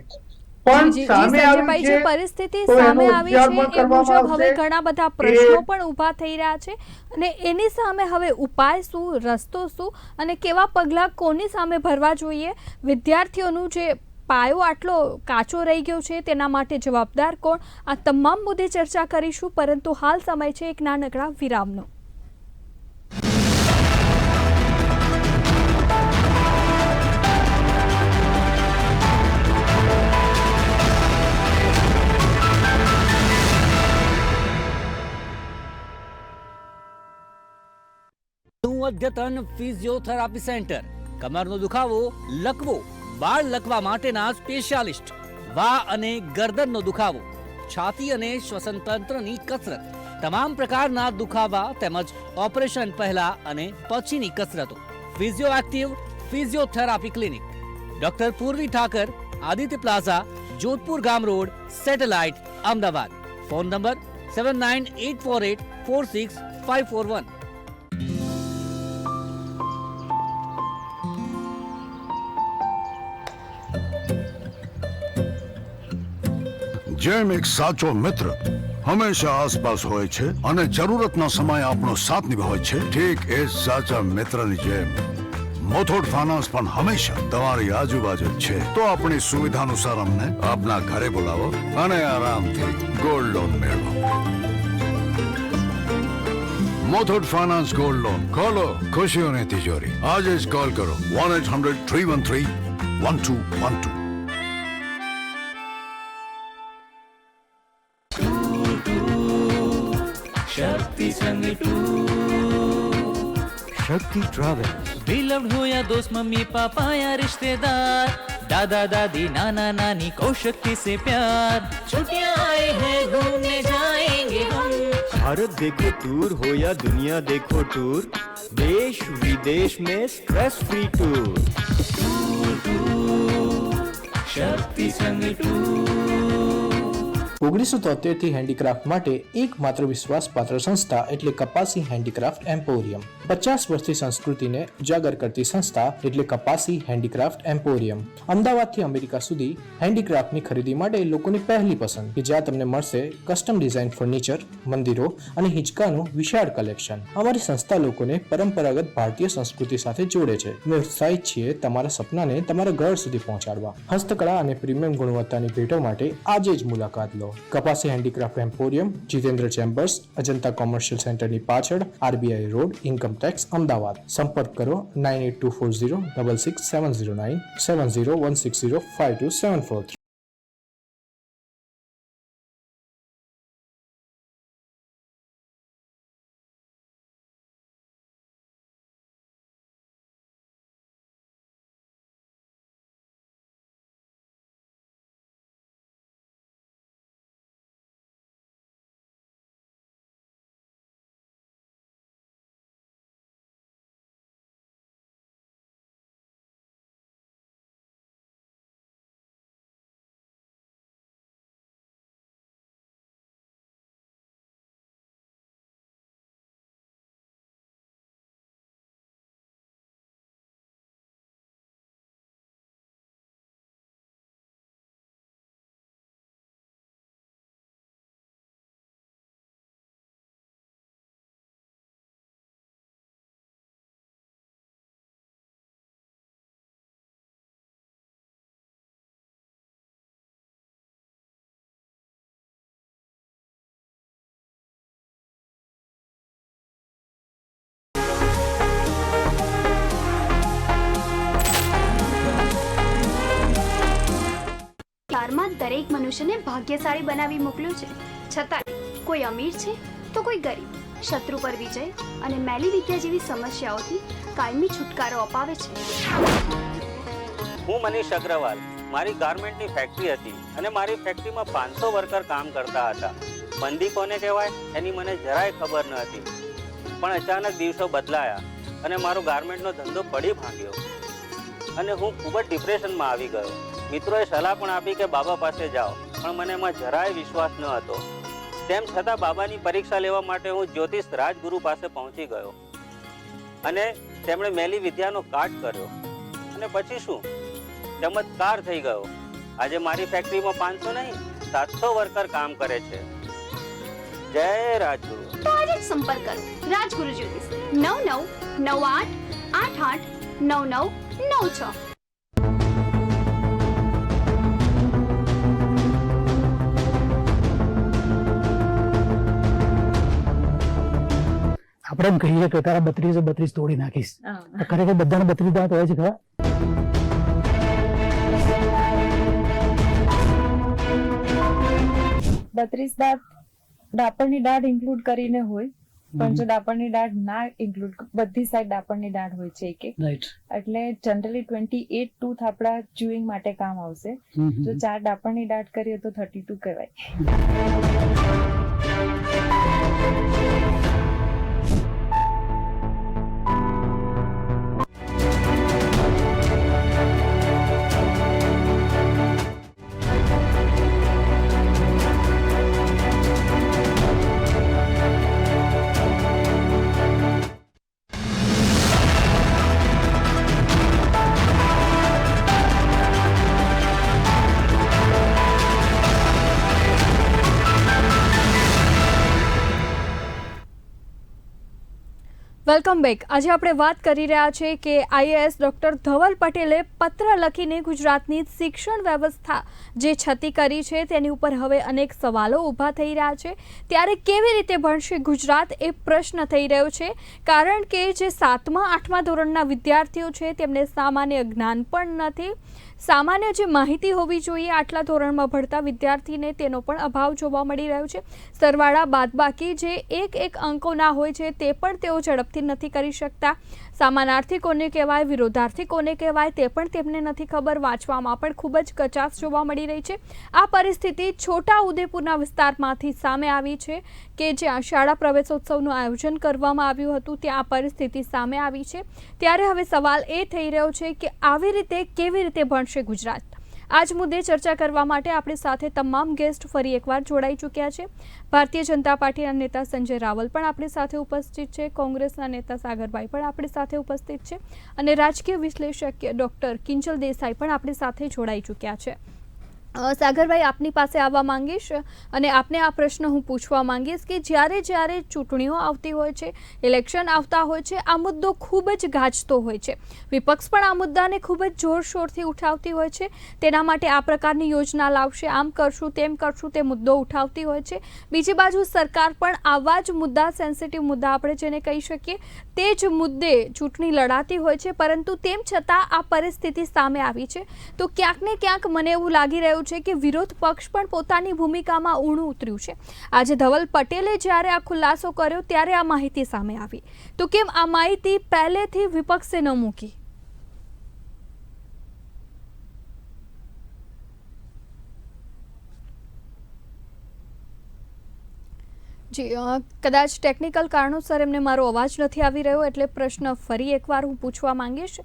પણ સામે આવ્યું છે પરિસ્થિતિ તો સામે એનો આવી ઉપચાર છે પણ એ કરવામાં મુજબ હવે આવશે. ઘણા બધા પ્રશ્નો પણ ઊભા થઈ રહ્યા છે અને એની સામે હવે ઉપાય શું, રસ્તો શું અને કેવા પગલાં કોની સામે ભરવા જોઈએ, વિદ્યાર્થીઓનું જે પાયો આટલો કાચો રહી ગયો છે તેના માટે જવાબદાર કોણ, આ તમામ મુદ્દે ચર્ચા કરીશું. પરંતુ હાલ સમય છે એક નાનકડા વિરામનો. અદ્યતન ફિઝિયોથેરાપી સેન્ટર, કમરનો દુખાવો, લકવો, બાળ લકવા માટેના સ્પેશિયાલિસ્ટ, વા અને ગરદનનો દુખાવો, છાતી અને શ્વસન તંત્રની કસરત, તમામ પ્રકારના દુખાવા તેમજ ઓપરેશન પહેલા અને પછીની કસરતો. Physio active physiotherapy clinic, doctor પૂર્વી ઠાકર, આદિત્ય પ્લાઝા, જોધપુર ગામ road, satellite, Ahmedabad. Phone number 7984846541. જેમ એક સાચો મિત્ર હંમેશા આસપાસ હોય છે અને જરૂરતના સમયે આપણો સાથ નિભાવે છે, ઠીક એ સાચા મિત્રની જેમ મોથોડ ફાઇનાન્સ પણ હંમેશા તમારી આજુબાજુ છે. તો આપણી સુવિધાનુસાર અમને આપના ઘરે બોલાવો અને આરામથી ગોલ્ડ લોન મેળવો. મોથોડ ફાઇનાન્સ ગોલ્ડ લોન, ખોલો ખુશીઓની તિજોરી. આજે જ કોલ કરો 1-800-313-1212. शक्ति ट्रैवल, बेलव हो या दोस्त, मम्मी पापा या रिश्तेदार, दादा दादी नाना नानी को शक्ति से प्यार, छुट्टियां आए हैं घूमने जाएंगे हम. भारत देखो टूर हो या दुनिया देखो टूर, देश विदेश में स्ट्रेस फ्री टूर. शक्ति संग टूर. 1973 થી હેન્ડીક્રાફ્ટ માટે એકમાત્ર વિશ્વાસપાત્ર સંસ્થા એટલે કપાસી હેન્ડીક્રાફ્ટ એમ્પોરિયમ. 50 વર્ષથી સંસ્કૃતિને ઉજાગર કરતી સંસ્થા એટલે કપાસી હેન્ડીક્રાફ્ટ એમ્પોરિયમ. અમદાવાદથી અમેરિકા સુધી હેન્ડીક્રાફ્ટની ખરીદી માટે લોકોની પહેલી પસંદ, કે જ્યાં તમને મળશે કસ્ટમ ડિઝાઇન ફર્નિચર, મંદિરો અને હિંચકાનું વિશાળ કલેક્શન. અમારી સંસ્થા લોકોને પરંપરાગત ભારતીય સંસ્કૃતિ સાથે જોડે છે. અમે ઉત્સાહિત છીએ તમારા સપનાને તમારા ઘર સુધી પહોંચાડવા. હસ્તકળા અને પ્રીમિયમ ગુણવત્તાની ભેટો માટે આજે જ મુલાકાત લો. Kapasi handicraft emporium, Jitendra chambers, Ajanta commercial સેન્ટરની પાછળ, RBI રોડ, ઇન્કમટેક્સ, અમદાવાદ. સંપર્ક કરો 9824066709 7016052743. માં દરેક મનુષ્યને ભાગ્યશાળી બનાવી મોકલ્યું છે, છતાં કોઈ અમીર છે તો કોઈ ગરીબ. શત્રુ પર વિજય અને મેલી વિદ્યા જેવી સમસ્યાઓથી કાયમી છુટકારો અપાવે છે. હું મનીષ અગ્રવાલ. મારી ગાર્મેન્ટની ફેક્ટરી હતી અને મારી ફેક્ટરીમાં 500 વર્કર કામ કરતા હતા. મંદી કોને કહેવાય એની મને જરાય ખબર ન હતી, પણ અચાનક દિવસો બદલાયા અને મારો ગાર્મેન્ટનો ધંધો પડી ભાંગ્યો અને હું ખૂબ જ ડિપ્રેશનમાં આવી ગયો. મિત્રોએ સલાહ પણ આપી કે બાબા પાસે જાઓ, પણ મને એમાં જરાય વિશ્વાસ ન હતો. તેમ છતાં બાબાની પરીક્ષા લેવા માટે હું જ્યોતિષ રાજગુરુ પાસે પહોંચી ગયો અને તેમણે મેલી વિદ્યાનો કાટ કર્યો અને પછી શું, ચમત્કાર થઈ ગયો. આજે મારી ફેક્ટરીમાં 500 નહીં 700 વર્કર કામ કરે છે. જય રાજગુરુ. તો આજે જ સંપર્ક કરો રાજગુરુ જ્યોતિષ 9998889996. આપણે એમ કહીએ કે તારા 32 તોડી નાખીશ, ખરેખર બધાને 32 દાંત હોય છે ખરા? 32 દાંત ડાપણની દાઢ ઇન્ક્લુડ કરીને હોય, પણ જો ડાપણની દાઢ ના ઇન્ક્લુડ, બધી સાઈડ ડાપણની દાઢ હોય છે એક, એટલે જનરલી 28 ટૂથ આપણા ચ્યુઇંગ માટે કામ આવશે. જો 4 ડાપણની દાઢ કરીએ તો 32 કહેવાય. Welcome back. આજે આપણે વાત કરી રહ્યા છીએ કે આઈએએસ ડોક્ટર ધવલ પટેલે પત્ર લખીને ગુજરાતની શિક્ષણ વ્યવસ્થા જે છતી કરી છે તેની ઉપર હવે અનેક સવાલો ઊભા થઈ રહ્યા છે. ત્યારે કેવી રીતે ભણશે ગુજરાત એ પ્રશ્ન થઈ રહ્યો છે, કારણ કે જે 7મા 8મા ધોરણના વિદ્યાર્થીઓ છે તેમને સામાન્ય જ્ઞાન પણ નથી. સામાન્ય જે માહિતી હોવી જોઈએ આટલા ધોરણમાં ભણતા વિદ્યાર્થીને તેનો પણ અભાવ જોવા મળી રહ્યો છે. સરવાળા બાદબાકી જે એક અંકોના હોય છે તે પણ તેઓ ઝડપથી નથી કરી શકતા. સમાનાર્થી કોને કહેવાય, વિરોધાર્થી કોને કહેવાય તે પણ તેમને નથી ખબર. વાંચવામાં પણ ખૂબ જ કચાશ જોવા મળી રહી છે. આ પરિસ્થિતિ છોટા ઉદેપુરના વિસ્તારમાંથી સામે આવી છે કે જ્યાં શાળા પ્રવેશોત્સવનું આયોજન કરવામાં આવ્યું હતું, ત્યાં આ પરિસ્થિતિ સામે આવી છે. ત્યારે હવે સવાલ એ થઈ રહ્યો છે કે આવી રીતે કેવી રીતે ભણશે ગુજરાત? આજ મુદ્દે ચર્ચા કરવા માટે આપણી સાથે તમામ ગેસ્ટ ફરી એકવાર જોડાઈ ચૂક્યા છે. ભારતીય જનતા પાર્ટીના નેતા સંજય રાવલ પણ આપણી સાથે ઉપસ્થિત છે, કોંગ્રેસના નેતા સાગરભાઈ પણ આપણી સાથે ઉપસ્થિત છે અને રાજકીય વિશ્લેષક ડોક્ટર કિંજલ દેસાઈ પણ આપણી સાથે જોડાઈ ચૂક્યા છે. સાગરભાઈ, આપની પાસે આવવા માંગીશ અને આપને આ પ્રશ્ન હું પૂછવા માંગીશ કે જ્યારે ચૂંટણીઓ આવતી હોય છે, ઇલેક્શન આવતા હોય છે, આ મુદ્દો ખૂબ જ ગાજતો હોય છે. વિપક્ષ પણ આ મુદ્દાને ખૂબ જ જોરશોરથી ઉઠાવતી હોય છે. તેના માટે આ પ્રકારની યોજના લાવશે, આમ કરશું તેમ કરશું તે મુદ્દો ઉઠાવતી હોય છે. બીજી બાજુ સરકાર પણ આવા જ મુદ્દા, સેન્સિટિવ મુદ્દા આપણે જેને કહી શકીએ, તે જ મુદ્દે ચૂંટણી લડાતી હોય છે. પરંતુ તેમ છતાં આ પરિસ્થિતિ સામે આવી છે તો ક્યાંક ને ક્યાંક મને એવું લાગી રહ્યું છે કે વિરોધ પક્ષ પણ પોતાની ભૂમિકામાં ઊણું ઉતર્યું છે. આજે ધવલ પટેલે જ્યારે આ ખુલાસો કર્યો ત્યારે આ માહિતી સામે આવી, તો કેમ આ માહિતી પહેલેથી વિપક્ષે ન મૂકી? જી, કદાચ ટેકનિકલ કારણોસર એમને મારો અવાજ નથી આવી રહ્યો, એટલે પ્રશ્ન ફરી એકવાર હું પૂછવા માંગીશ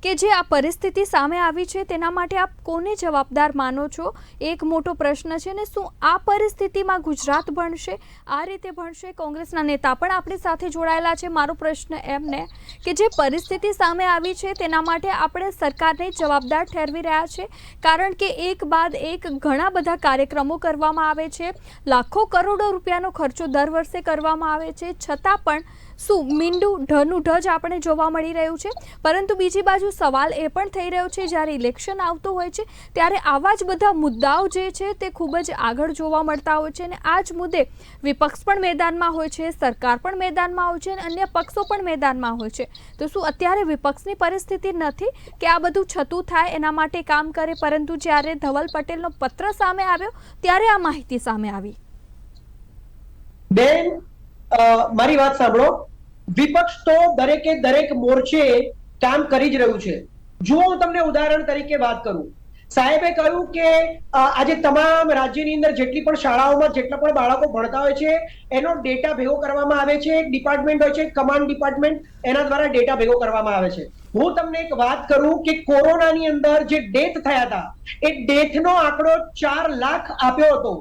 કે જે આ પરિસ્થિતિ સામે આવી છે તેના માટે આપ કોને જવાબદાર માનો છો? એક મોટો પ્રશ્ન છે ને, શું આ પરિસ્થિતિમાં ગુજરાત ભણશે, આ રીતે ભણશે? કોંગ્રેસના નેતા પણ આપણી સાથે જોડાયેલા છે. મારો પ્રશ્ન એમને કે જે પરિસ્થિતિ સામે આવી છે તેના માટે આપણે સરકારને જવાબદાર ઠેરવી રહ્યા છે, કારણ કે એક બાદ એક ઘણા બધા કાર્યક્રમો કરવામાં આવે છે, લાખો કરોડો રૂપિયાનો ખર્ચો દર વર્ષે કરવામાં આવે છે, છતાં પણ શું મીંડું ઢનું ઢ જ આપણે જોવા મળી રહ્યું છે? પરંતુ બીજી બાજુ સવાલ એ પણ થઈ રહ્યો છે, જ્યારે ઇલેક્શન આવતું હોય છે ત્યારે આવા જ બધા મુદ્દાઓ જે છે તે ખૂબ જ આગળ જોવા મળતા હોય છે અને આ જ મુદ્દે વિપક્ષ પણ મેદાનમાં હોય છે, સરકાર પણ મેદાનમાં હોય છે અને અન્ય પક્ષો પણ મેદાનમાં હોય છે. તો શું અત્યારે વિપક્ષની પરિસ્થિતિ નથી કે આ બધું છતું થાય એના માટે કામ કરે? પરંતુ જ્યારે ધવલ પટેલનો પત્ર સામે આવ્યો ત્યારે આ માહિતી સામે આવી. બેન, મારી વાત સાંભળો. વિપક્ષ તો દરેક મોરચે કામ કરી જ રહ્યું છે. જુઓ, હું તમને ઉદાહરણ તરીકે વાત કરું. સાહેબે કહ્યું કે આજે તમામ રાજ્યની અંદર જેટલી પણ શાળાઓમાં જેટલા પણ બાળકો ભણતા હોય છે એનો ડેટા ભેગો કરવામાં આવે છે. એક ડિપાર્ટમેન્ટ હોય છે, કમાન્ડ ડિપાર્ટમેન્ટ, એના દ્વારા ડેટા ભેગો કરવામાં આવે છે. હું તમને એક વાત કરું કે કોરોનાની અંદર જે ડેથ થયા હતા એ ડેથનો આંકડો 4 લાખ આપ્યો હતો.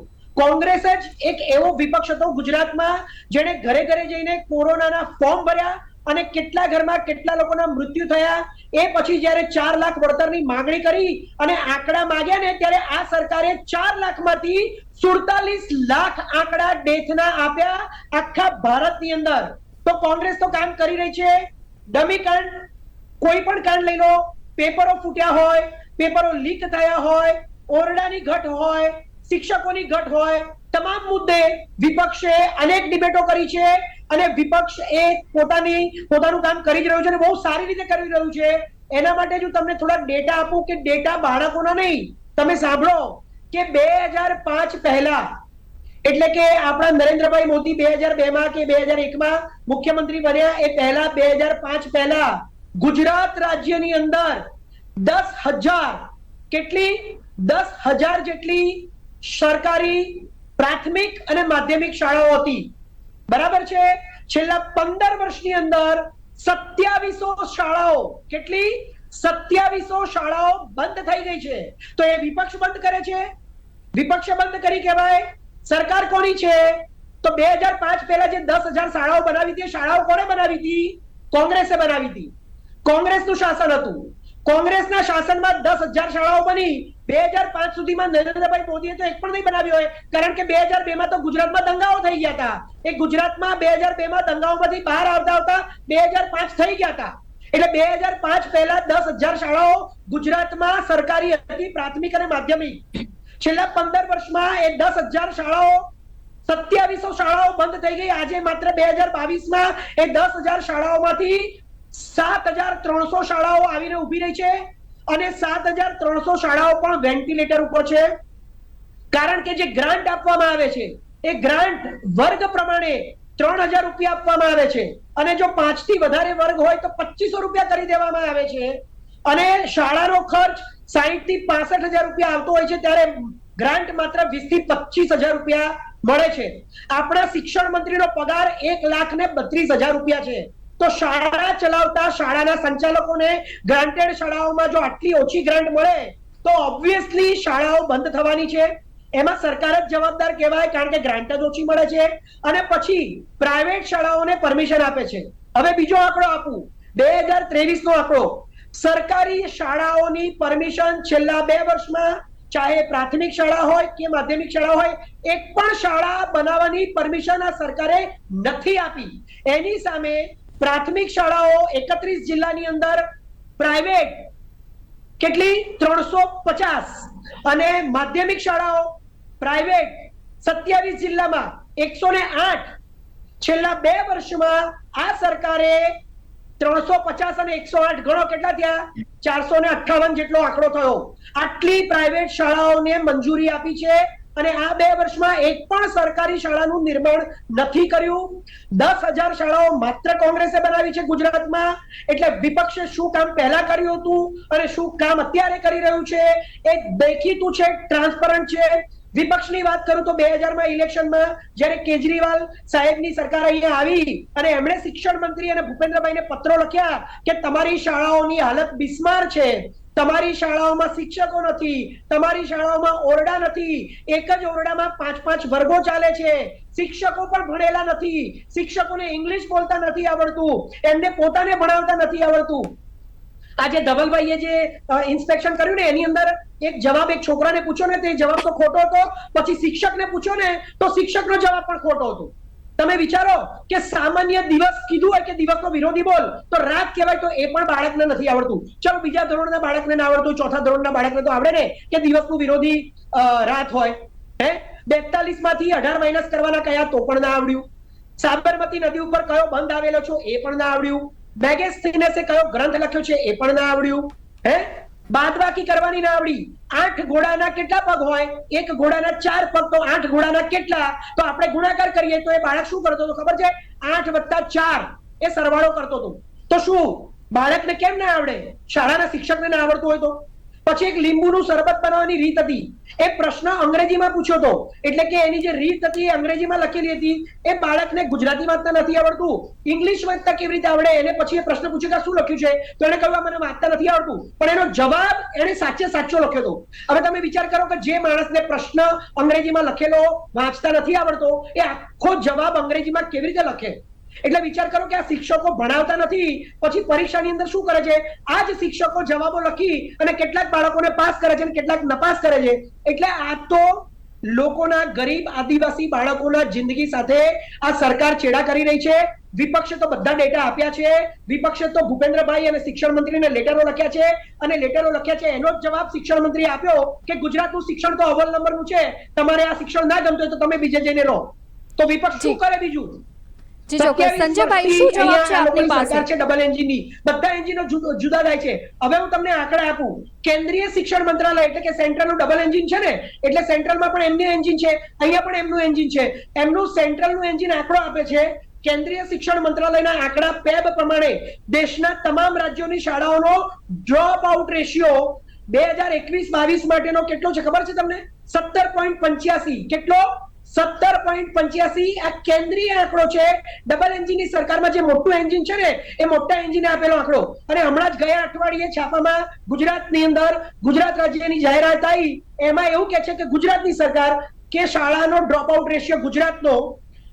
કોંગ્રેસ જ એક એવો વિપક્ષ હતો ગુજરાતમાં જેણે ઘરે ઘરે જઈને કોરોનાના ફોર્મ ભર્યા અને કેટલા ઘરમાં કેટલા લોકોના મૃત્યુ થયા એ પછી જ્યારે 4 લાખ વળતરની માંગણી કરી અને આંકડા માંગ્યા ને ત્યારે આ સરકારે 4 લાખમાંથી 47 લાખ આંકડા ડેથના આપ્યા આખા ભારતની અંદર. તો કોંગ્રેસ તો કામ કરી રહી છે. ડમી કાંડ, કોઈ પણ કાંડ લઈ લો, પેપરો ફૂટ્યા હોય, પેપરો લીક થયા હોય, ઓરડાની ઘટ હોય, શિક્ષકોની ઘટ હોય, તમામ મુદ્દે વિપક્ષે અનેક ડિબેટો કરી છે અને વિપક્ષ એ પોતાનું કામ કરી જ રહ્યું છે અને બહુ સારી રીતે કરી રહ્યું છે. એના માટે જો તમને થોડા ડેટા આપું કે ડેટા બાળકોના નહીં, તમે સાંભળો કે 2005 પહેલા, એટલે કે આપણા નરેન્દ્રભાઈ મોદી 2002માં કે 2001માં મુખ્યમંત્રી બન્યા એ પહેલા 2005 પહેલા ગુજરાત રાજ્યની અંદર 10,000 જેટલી સરકારી પ્રાથમિક અને માધ્યમિક શાળાઓ હતી. બરાબર છે. છેલ્લા 15 વર્ષની અંદર 2700 શાળાઓ, કેટલી? 2700 શાળાઓ બંધ થઈ ગઈ છે. તો એ વિપક્ષ બંધ કરે છે? વિપક્ષે બંધ કરી કહેવાય? સરકાર કોની છે? તો 2005 પહેલા જે 10,000 શાળાઓ બનાવી હતી, શાળાઓ કોણે બનાવી હતી? કોંગ્રેસે બનાવી હતી. કોંગ્રેસનું શાસન હતું. કોંગ્રેસના શાસનમાં 10,000 શાળાઓ બની. 2005 સુધીમાં નરેન્દ્રભાઈ મોદીએ તો એક પણ નહીં બનાવી હોય, કારણ કે 2002માં તો ગુજરાતમાં દંગાઓ થઈ ગયા હતા. એ ગુજરાતમાં 2002માં દંગાઓમાંથી બહાર આવતા 2005 થઈ ગયા હતા. એટલે 2005 પહેલા 10,000 શાળાઓ ગુજરાતમાં સરકારી હતી, પ્રાથમિક અને માધ્યમિક. છેલ્લા 15 વર્ષમાં એ 10,000 શાળાઓ, 2700 શાળાઓ બંધ થઈ ગઈ. આજે માત્ર 2022માં એ 10,000 શાળાઓમાંથી 7,300 શાળાઓ આવીને ઉભી રહી છે અને 7,300 શાળાઓ પણ વેન્ટિલેટર ઉપર છે. કારણ કે જે ગ્રાન્ટ આપવામાં આવે છે એ ગ્રાન્ટ વર્ગ પ્રમાણે 3,000 રૂપિયા આપવામાં આવે છે અને જો 5 થી વધારે વર્ગ હોય તો 2,500 રૂપિયા કરી દેવામાં આવે છે અને શાળાનો ખર્ચ 60 થી 65,000 રૂપિયા આવતો હોય છે, ત્યારે ગ્રાન્ટ માત્ર 20 થી 25,000 રૂપિયા મળે છે. આપણા શિક્ષણ મંત્રીનો પગાર 1,32,000 રૂપિયા છે. તો શાળા ચલાવતા શાળાના સંચાલકોને ગ્રાન્ટેડ શાળાઓમાં જો આટલી ઓછી ગ્રાન્ટ મળે તો ઓબ્વિયસલી શાળાઓ બંધ થવાની છે. એમાં સરકાર જ જવાબદાર કહેવાય, કારણ કે ગ્રાન્ટ જ ઓછી મળે છે અને પછી પ્રાઇવેટ શાળાઓને પરમિશન આપે છે. હવે બીજો આંકડો આપું, 2023 નો આંકડો. સરકારી શાળાઓની પરમિશન છેલ્લા 2 વર્ષમાં, ચાહે પ્રાથમિક શાળા હોય કે માધ્યમિક શાળા હોય, એક પણ શાળા બનાવવાની પરમિશન આ સરકારે નથી આપી. એની સામે પ્રાથમિક શાળાઓ 31 જિલ્લાની અંદર પ્રાઇવેટ કેટલી? 350 અને માધ્યમિક શાળાઓ પ્રાઇવેટ 27 જિલ્લામાં 108. છેલ્લા 2 વર્ષમાં આ સરકારે 350 અને 108 ગણો કેટલા થયા? 458 જેટલો આંકડો થયો. આટલી પ્રાઇવેટ શાળાઓને મંજૂરી આપી છે અને આ 2 વર્ષમાં એક પણ સરકારી શાળાનું નિર્માણ નથી કર્યું. 10,000 શાળાઓ માત્ર કોંગ્રેસે બનાવી છે ગુજરાતમાં. એટલે વિપક્ષે શું કામ પહેલા કર્યું હતું અને શું કામ અત્યારે કરી રહ્યું છે એ દેખીતું છે, ટ્રાન્સપરન્ટ છે. વિપક્ષની વાત કરું તો 2000માં ઇલેક્શનમાં જ્યારે કેજરીવાલ સાહેબની સરકાર અહીંયા આવી અને એમણે શિક્ષણ મંત્રી અને ભૂપેન્દ્રભાઈને પત્રો લખ્યા કે તમારી શાળાઓની હાલત બિસ્માર છે, તમારી શાળાઓમાં શિક્ષકો નથી, તમારી શાળાઓમાં ઓરડા નથી, એક જ ઓરડામાં 5-5 વર્ગો ચાલે છે, શિક્ષકો પણ ભણેલા નથી, શિક્ષકોને ઇંગ્લિશ બોલતા નથી આવડતું, એમને પોતાને ભણાવતા નથી આવડતું. આજે ધવલભાઈએ જે ઇન્સ્પેક્શન કર્યું ને એની અંદર એક જવાબ એક છોકરાને પૂછ્યો ને તે જવાબ તો ખોટો હતો, પછી શિક્ષકને પૂછ્યો ને તો શિક્ષકનો જવાબ પણ ખોટો હતો. તમે વિચારો કે સામાન્ય દિવસ કીધું હોય કે દિવસનો વિરોધી બોલ તો રાત કહેવાય, તો એ પણ બાળકને નથી આવડતું. ચલો બીજા ધોરણના બાળકને ના આવડતું, ચોથા ધોરણના બાળકને તો આવડે ને કે દિવસનું વિરોધી રાત હોય. 42 માંથી 18 માઇનસ કરવાના કયા તો પણ ના આવડ્યું. સાબરમતી નદી ઉપર કયો બંધ આવેલો છો એ પણ ના આવડ્યું. મેગેસ્થીનસે કયો ગ્રંથ લખ્યો છે એ પણ ના આવડ્યું. બાદબાકી કરવાની ના આવડી. 8 ઘોડાના કેટલા પગ હોય? એક ઘોડાના 4 પગ, તો 8 ઘોડાના કેટલા? તો આપણે ગુણાકાર કરીએ તો એ બાળક શું કરતો હતો ખબર છે? 8 + 4 એ સરવાળો કરતો હતો. તો શું બાળકને કેમ ના આવડે? શાળાના શિક્ષકને ના આવડતું હોય તો? પછી એક લીંબુનું શરબત બનાવવાની રીત હતી, એ પ્રશ્ન અંગ્રેજીમાં પૂછ્યો હતો, એટલે કે એની જે રીત હતી એ અંગ્રેજીમાં લખેલી હતી. એ બાળકને ગુજરાતી વાંચતા નથી આવડતું, ઇંગ્લિશ વાંચતા કેવી રીતે આવડે? એને પછી એ પ્રશ્ન પૂછ્યો કે શું લખ્યું છે, તો એને કહ્યું મને વાંચતા નથી આવડતું, પણ એનો જવાબ એને સાચો લખ્યો હતો. હવે તમે વિચાર કરો કે જે માણસને પ્રશ્ન અંગ્રેજીમાં લખેલો વાંચતા નથી આવડતો, એ આખો જવાબ અંગ્રેજીમાં કેવી રીતે લખે? એટલે વિચાર કરો કે આ શિક્ષકો ભણાવતા નથી, પછી પરીક્ષાની અંદર શું કરે છે? આ જ શિક્ષકો જવાબો લખી અને કેટલાક બાળકોને પાસ કરે છે અને કેટલાક નપાસ કરે છે. એટલે આ તો લોકોના, ગરીબ આદિવાસી બાળકોના જિંદગી સાથે આ સરકાર છેડા કરી રહી છે. વિપક્ષે તો બધા ડેટા આપ્યા છે, વિપક્ષે તો ભૂપેન્દ્રભાઈ અને શિક્ષણ મંત્રીને લેટરો લખ્યા છે, અને લેટરો લખ્યા છે એનો જ જવાબ શિક્ષણ મંત્રીએ આપ્યો કે ગુજરાતનું શિક્ષણ તો અવ્વલ નંબરનું છે, તમારે આ શિક્ષણ ના ગમતું હોય તો તમે બીજે જઈને રહો. તો વિપક્ષ શું કરે બીજું? જી ચોક્કસ. સંજયભાઈ, શું જવાબ છે આપની પાસે? સરકાર છે ડબલ એન્જિનની, બધા એન્જિનો જુદા જાય છે. હવે હું તમને આંકડા આપું. કેન્દ્રીય શિક્ષણ મંત્રાલય એટલે કે સેન્ટ્રલનું ડબલ એન્જિન છે ને, એટલે સેન્ટ્રલમાં પણ એમનું એન્જિન છે, અહીંયા પણ એમનું એન્જિન છે. એમનું સેન્ટ્રલનું એન્જિન આંકડો આપે છે. કેન્દ્રીય શિક્ષણ મંત્રાલયના આંકડા પેબ પ્રમાણે દેશના તમામ રાજ્યોની શાળાઓનો ડ્રોપ આઉટ રેશિયો 2021-22 માટેનો કેટલો છે ખબર છે તમને? 17.85. કેટલો? 17.85. આ કેન્દ્રીય આંકડો છે. ડબલ એન્જિનની સરકારમાં જે મોટું એન્જિન છે ને, એ મોટા એન્જિને આપેલો આંકડો. અને હમણાં જ ગયા અઠવાડિયે છાપામાં ગુજરાતની અંદર ગુજરાત રાજ્યની જાહેરાત આવી, એમાં એવું કે છે કે ગુજરાતની સરકાર કે શાળાનો ડ્રોપ આઉટ રેશિયો ગુજરાતનો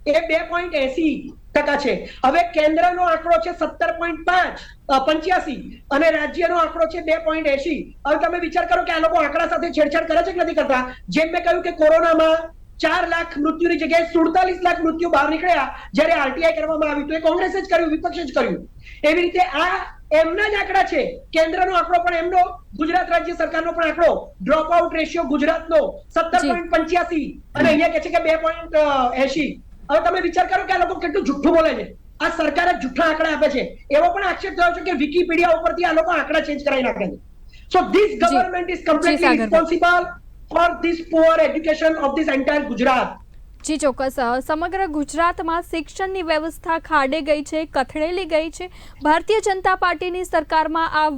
એ 2.80% છે. હવે કેન્દ્રનો આંકડો છે 17.85 અને રાજ્યનો આંકડો છે 2.80. હવે તમે વિચાર કરો કે આ લોકો આંકડા સાથે છેડછાડ કરે છે કે નથી કરતા? જેમ મેં કહ્યું કે કોરોનામાં 4 લાખ મૃત્યુની જગ્યાએ 47 લાખ મૃત્યુ બહાર નીકળ્યા જ્યારે આરટીઆઈ કરવામાં આવ્યું, તો એ કોંગ્રેસે જ કર્યું, વિપક્ષે જ કર્યું. એવી રીતે આ એમના જ આંકડા છે. કેન્દ્રનો આંકડો પણ એમનો, ગુજરાત રાજ્ય સરકારનો પણ આંકડો, ડ્રોપ આઉટ રેશિયો ગુજરાતનો 17.85 અને અહીંયા કે છે કે 2.80. હવે તમે વિચાર કરો કે આ લોકો કેટલું જુઠ્ઠું બોલે છે. આ સરકાર જ જુઠ્ઠા આંકડા આપે છે. એવો પણ આક્ષેપ થયો છે કે વિકીપીડિયા ઉપરથી આ લોકો આંકડા ચેન્જ કરાવી નાખે છે. So this government is completely responsible for this poor education of this entire Gujarat. જી ચોક્કસ. સમગ્ર ગુજરાતમાં શિક્ષણની વ્યવસ્થા ખાડે ગઈ છે, કથળેલી ગઈ છે. ભારતીય જનતા પાર્ટીની સરકારમાં આ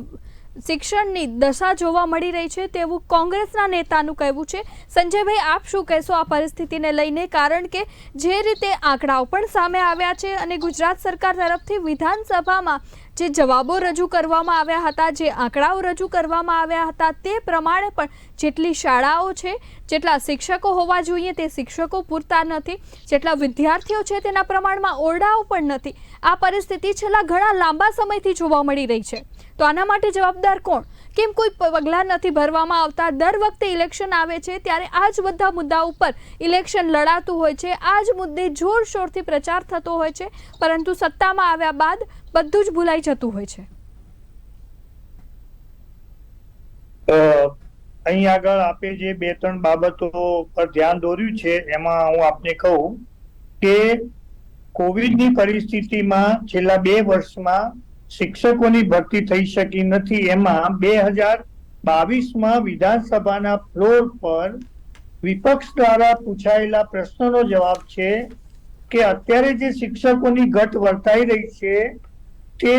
શિક્ષણની દશા જોવા મળી રહી છે તેવું કોંગ્રેસના નેતાનું કહેવું છે. સંજયભાઈ, આપ શું કહેશો આ પરિસ્થિતિને લઈને? કારણ કે જે રીતે આંકડાઓ પણ સામે આવ્યા છે અને ગુજરાત સરકાર તરફથી વિધાનસભામાં જે જવાબો રજૂ કરવામાં આવ્યા હતા, જે આંકડાઓ રજૂ કરવામાં આવ્યા હતા, તે પ્રમાણે પણ જેટલી શાળાઓ છે, જેટલા શિક્ષકો હોવા જોઈએ તે શિક્ષકો પૂરતા નથી, જેટલા વિદ્યાર્થીઓ છે તેના પ્રમાણમાં ઓરડાઓ પણ નથી. આ પરિસ્થિતિ છેલ્લા ઘણા લાંબા સમયથી જોવા મળી રહી છે. તો આના માટે જવાબદાર કોણ? કેમ કોઈ પગલાં નથી ભરવામાં આવતા? દર વખતે ઇલેક્શન આવે છે ત્યારે આ જ બધા મુદ્દા ઉપર ઇલેક્શન લડાતું હોય છે, આ જ મુદ્દે જોરશોરથી પ્રચાર થતો હોય છે, પરંતુ સત્તામાં આવ્યા બાદ બધું જ ભૂલાઈ જતું હોય છે. અહીં આગળ આપે જે 2-3 બાબતો પર ધ્યાન દોર્યું છે, એમાં હું આપને કહું કે કોવિડની પરિસ્થિતિમાં છેલ્લા 2 વર્ષમાં શિક્ષકોની ભરતી થઈ શકી નથી. એમાં 2022માં વિધાનસભાના ફ્લોર પર વિપક્ષ દ્વારા પૂછાયેલા પ્રશ્નનો જવાબ છે કે અત્યારે જે શિક્ષકોની ઘટ વર્તાઈ રહી છે તે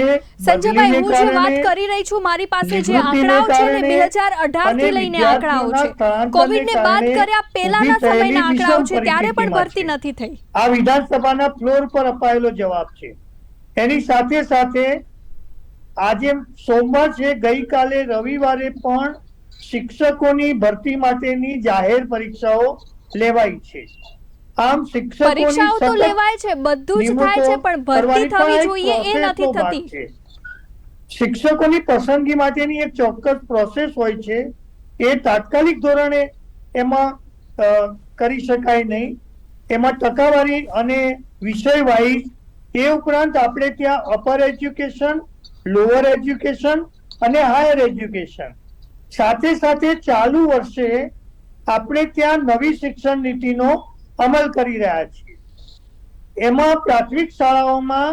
સંજયભાઈ, હું જે વાત કરી રહી છું, મારી પાસે જે આંકડાઓ છે ને 2018 થી લઈને આંકડાઓ છે, કોવિડને બાદ કર્યા પહેલાના સમયના આંકડાઓ છે, ત્યારે પણ ભરતી નથી થઈ. આ વિધાનસભાના ફ્લોર પર અપાયેલો જવાબ છે. એની સાથે સાથે આજે સોમવાર છે, ગઈકાલે રવિવારે પણ શિક્ષકોની ભરતી માટેની જાહેર પરીક્ષાઓ લેવાઈ છે. આમ પરીક્ષાઓ તો લેવાય છે, બધું જ થાય છે, પણ ભરતી થવી જોઈએ એ નથી થતી. શિક્ષકોની પસંદગી માટેની એક ચોક્કસ પ્રોસેસ હોય છે, એ તાત્કાલિક ધોરણે એમાં કરી શકાય નહીં. એમાં ટકાવારી અને વિષય વાઇઝ, એ ઉપરાંત આપણે ત્યાં અપર એજ્યુકેશન, લોઅર એજ્યુકેશન અને હાયર એજ્યુકેશન, સાથે સાથે ચાલુ વર્ષે આપણે ત્યાં નવી શિક્ષણ નીતિનો અમલ કરી રહ્યા છીએ. એમાં પ્રાથમિક શાળાઓમાં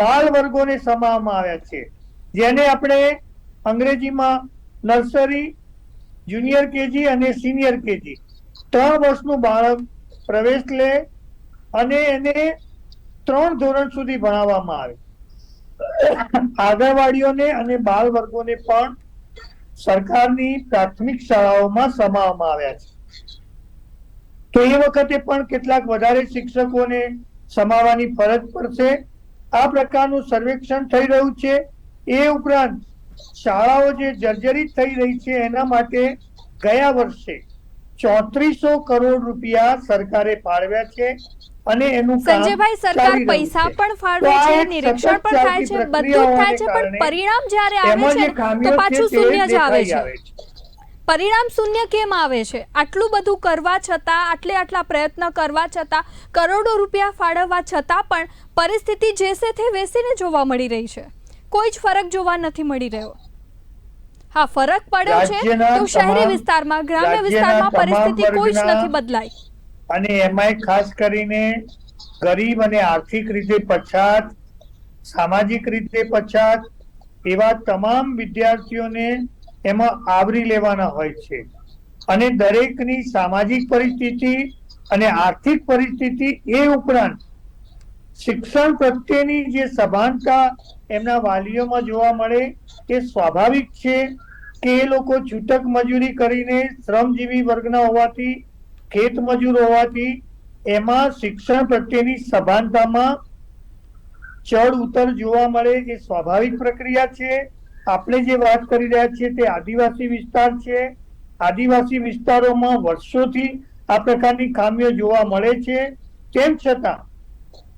બાળ વર્ગોને સમાવવામાં આવ્યા છે, જેને આપણે અંગ્રેજીમાં નર્સરી, જુનિયર કેજી અને સિનિયર કેજી 3 વર્ષનું બાળક પ્રવેશ લે અને એને 3 ધોરણ સુધી ભણાવવામાં આવે. આંગણવાડીઓને અને બાળ વર્ગોને પણ સરકારની પ્રાથમિક શાળાઓમાં સમાવવામાં આવ્યા છે. તો એ વખતે પણ કેટલાક વધારે શિક્ષકોને સમાવવાની ફરજ પડશે. આ પ્રકારનું સર્વેક્ષણ થઈ રહ્યું છે. એ ઉપરાંત શાળાઓ જે જર્જરિત થઈ રહી છે એના માટે ગયા વર્ષે 3400 કરોડ રૂપિયા સરકારે ફાળવ્યા છે અને એનું કામ સંજયભાઈ, સરકાર પૈસા પણ ફાળવે છે, નિરીક્ષણ પણ થાય છે, બધું થાય છે, પણ પરિણામ જ્યારે આવે છે તો પાછું શૂન્ય જ આવે છે. પરિણામ શૂન્ય કેમ આવે છે? આટલું બધું કરવા છતાં, આટલા પ્રયત્ન કરવા છતાં, કરોડો રૂપિયા ફાળવવા છતાં પણ પરિસ્થિતિ જેસે તે વેસીને જોવા મળી રહી છે. કોઈ જ ફરક જોવા નથી મળી રહ્યો. હા, ફરક પડ્યો છે તો શહેરી વિસ્તારમાં, ગ્રામ્ય વિસ્તારમાં પરિસ્થિતિ કોઈ જ નથી બદલાઈ. અને એમાંય ખાસ કરીને ગરીબ અને આર્થિક રીતે પછાત, સામાજિક રીતે પછાત એવા તમામ વિદ્યાર્થીઓને એમાં આવરી લેવાના હોય છે. અને દરેકની સામાજિક પરિસ્થિતિ અને આર્થિક પરિસ્થિતિ એ ઉપરાંત શિક્ષણ પ્રત્યેની જે સભાનતા એમના વાલીઓમાં જોવા મળે એ સ્વાભાવિક છે કે એ લોકો છૂટક મજૂરી કરીને શ્રમજીવી વર્ગના હોવાથી, ખેત મજૂર હોવાથી એમાં શિક્ષણ પ્રત્યેની સભાનતામાં ચડ ઉતર જોવા મળે એ સ્વાભાવિક પ્રક્રિયા છે. આપણે જે વાત કરી રહ્યા છીએ તે આદિવાસી વિસ્તાર છે. આદિવાસી વિસ્તારોમાં વર્ષોથી આ પ્રકારની ખામીઓ જોવા મળે છે. તેમ છતાં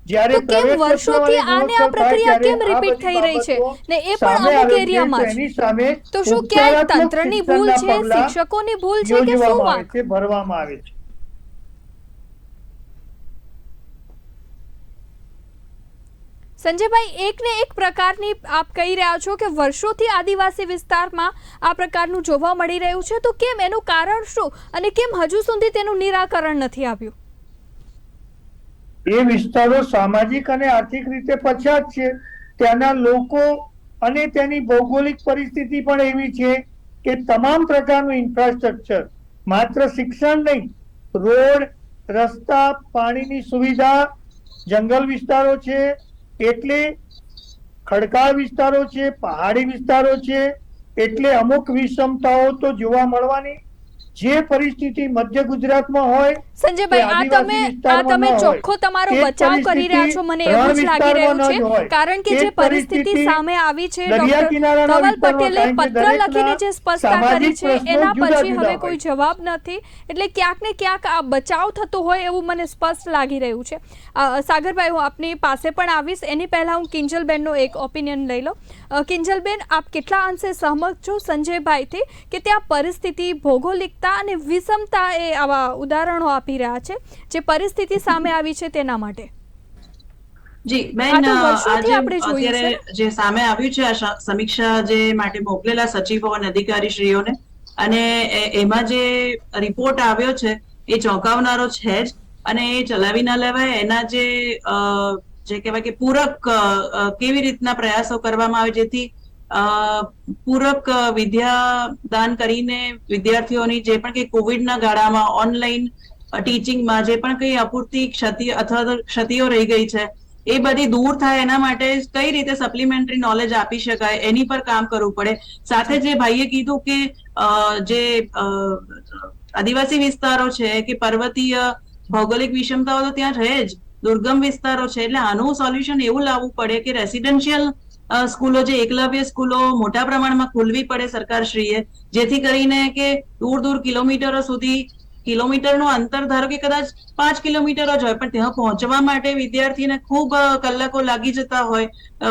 જ્યારે વર્ષોથી આને આ પ્રક્રિયા કેમ રિપીટ થઈ રહી છે ને એ પણ અમુક એરિયામાં એની સામે તો શું ક્યાંય તંત્રની ભૂલ છે, શિક્ષકોની ભૂલ છે કે શું વાંક ભરવામાં આવે છે? સંજયભાઈ, એક ને એક પ્રકારની આપ કહી રહ્યા છો કે વર્ષોથી આદિવાસી વિસ્તારમાં આ પ્રકારનું જોવા મળી રહ્યું છે, તો કેમ, એનું કારણ શું અને કેમ હજુ સુધી તેનું નિરાકરણ નથી આવ્યું? એ વિસ્તારો સામાજિક અને આર્થિક રીતે પછાત છે. ત્યાંના લોકો અને તેની ભૌગોલિક પરિસ્થિતિ પણ એવી છે કે તમામ પ્રકારનું ઇન્ફ્રાસ્ટ્રક્ચર, માત્ર શિક્ષણ નહીં, રોડ, રસ્તા, પાણીની સુવિધા, જંગલ વિસ્તારો છે, એટલે ખડકાળ વિસ્તારો છે, પહાડી વિસ્તારો છે, એટલે અમુક વિષમતાઓ તો જોવા મળવાની. જે પરિસ્થિતિ મધ્ય ગુજરાતમાં હોય, સંજયભાઈ, આ તમે ચોખ્ખો તમારો બચાવ કરી રહ્યા છો, મને એવું જ લાગી રહ્યું છે, કારણ કે જે પરિસ્થિતિ સામે આવી છે, ડોક્ટર ધવલ પટેલે પત્ર લખીને જે સ્પષ્ટતા કરી છે એના પછી હવે કોઈ જવાબ નથી, એટલે ક્યાંક ને ક્યાંક આ બચાવ થતો હોય એવું મને સ્પષ્ટ લાગી રહ્યું છે. સાગરભાઈ, હું આપની પાસે પણ આવીશ, એની પહેલા હું કિંજલબેનનો એક ઓપિનિયન લઈ લો. કિંજલબેન, આપ કેટલા અંશે સહમત છો સંજયભાઈથી કે ત્યાં પરિસ્થિતિ, ભૌગોલિક અને વિષમતા એ આવા ઉદાહરણો આપી રહ્યા છે જે પરિસ્થિતિ સામે આવી છે તેના માટે? જી બેન, અત્યારે જે સામે આવ્યું છે આ સમીક્ષા જે માટે મોકલેલા સચિવો અને અધિકારીશ્રીઓને, અને એમાં જે રિપોર્ટ આવ્યો છે એ ચોંકાવનારો છે જ, અને એ ચલાવી ના લેવાય. એના જે કહેવાય કે પૂરક કેવી રીતના પ્રયાસો કરવામાં આવે જેથી પૂરક વિદ્યાદાન કરીને વિદ્યાર્થીઓની જે પણ કંઈ કોવિડના ગાળામાં ઓનલાઈન ટીચિંગમાં જે પણ કંઈ અપૂરતી ક્ષતિ અથવા ક્ષતિઓ રહી ગઈ છે એ બધી દૂર થાય એના માટે કઈ રીતે સપ્લિમેન્ટરી નોલેજ આપી શકાય એની પર કામ કરવું પડે. સાથે જે ભાઈએ કીધું કે જે આદિવાસી વિસ્તારો છે કે પર્વતીય ભૌગોલિક વિષમતાઓ તો ત્યાં છે જ, દુર્ગમ વિસ્તારો છે, એટલે આનું સોલ્યુશન એવું લાવવું પડે કે રેસિડેન્શિયલ સ્કૂલો જે એકલવ્ય સ્કૂલો મોટા પ્રમાણમાં ખોલવી પડે સરકારશ્રીએ, જેથી કરીને કે દૂર દૂર કિલોમીટરો સુધી, કિલોમીટરનું અંતર ધારો કે કદાચ 5 કિલોમીટર જ હોય, પણ ત્યાં પહોંચવા માટે વિદ્યાર્થીને ખૂબ કલાકો લાગી જતા હોય,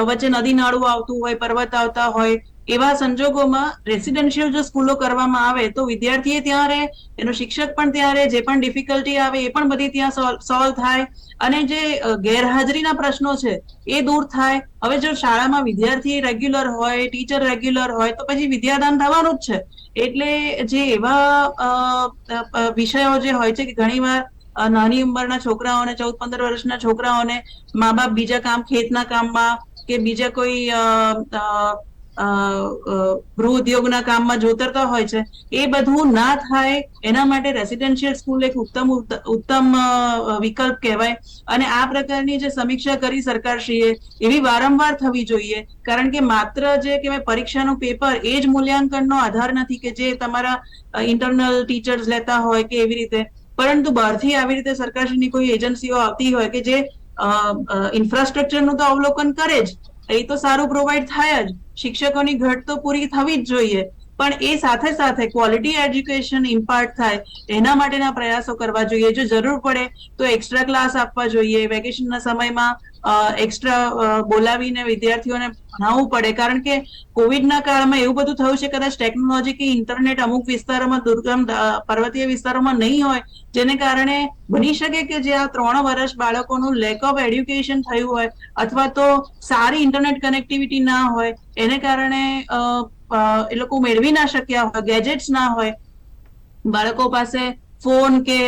વચ્ચે નદી નાળું આવતું હોય, પર્વત આવતા હોય, એવા સંજોગોમાં રેસિડેન્શિયલ જો સ્કૂલો કરવામાં આવે તો વિદ્યાર્થીએ ત્યાં રહે, એનો શિક્ષક પણ ત્યાં રહે, જે પણ ડિફિકલ્ટી આવે એ પણ બધી ત્યાં સોલ્વ થાય, અને જે ગેરહાજરીના પ્રશ્નો છે એ દૂર થાય. હવે જો શાળામાં વિદ્યાર્થી રેગ્યુલર હોય, ટીચર રેગ્યુલર હોય તો પછી વિદ્યાદાન થવાનું જ છે. એટલે જે એવા વિષયો જે હોય છે કે ઘણીવાર નાની ઉંમરના છોકરાઓને, 14-15 વર્ષના છોકરાઓને મા બાપ બીજા કામ, ખેતના કામમાં કે બીજા કોઈ ગૃહ ઉદ્યોગના કામમાં જોતરતા હોય છે, એ બધું ના થાય એના માટે રેસિડેન્શિયલ સ્કૂલ એક ઉત્તમ વિકલ્પ કહેવાય. અને આ પ્રકારની જે સમીક્ષા કરી સરકારશ્રીએ એવી વારંવાર થવી જોઈએ, કારણ કે માત્ર જે કહેવાય પરીક્ષાનું પેપર એ જ મૂલ્યાંકનનો આધાર નથી કે જે તમારા ઇન્ટરનલ ટીચર્સ લેતા હોય કે એવી રીતે, પરંતુ બહારથી આવી રીતે સરકારશ્રીની કોઈ એજન્સીઓ આવતી હોય કે જે ઇન્ફ્રાસ્ટ્રક્ચરનું તો અવલોકન કરે જ, એ તો સારું પ્રોવાઈડ થાય જ, શિક્ષકોની ઘટ તો પૂરી થવી જ જોઈએ, પણ એ સાથે સાથે ક્વોલિટી એજ્યુકેશન ઇમ્પાર્ટ થાય એના માટેના પ્રયાસો કરવા જોઈએ. જો જરૂર પડે તો એક્સ્ટ્રા ક્લાસ આપવા જોઈએ, વેકેશનના સમયમાં એક્સ્ટ્રા બોલાવીને વિદ્યાર્થીઓને ભણાવવું પડે, કારણ કે કોવિડના કાળમાં એવું બધું થયું છે કદાચ ટેકનોલોજી કે ઇન્ટરનેટ અમુક વિસ્તારોમાં, દુર્ગમ પર્વતીય વિસ્તારોમાં નહીં હોય, જેને કારણે બની શકે કે જે આ 3 વર્ષ બાળકોનું લેક ઓફ એડ્યુકેશન થયું હોય અથવા તો સારી ઇન્ટરનેટ કનેક્ટિવિટી ના હોય, એને કારણે એ લોકો મેળવી ના શક્યા હોય, ગેજેટ્સ ના હોય, બાળકો પાસે ફોન કે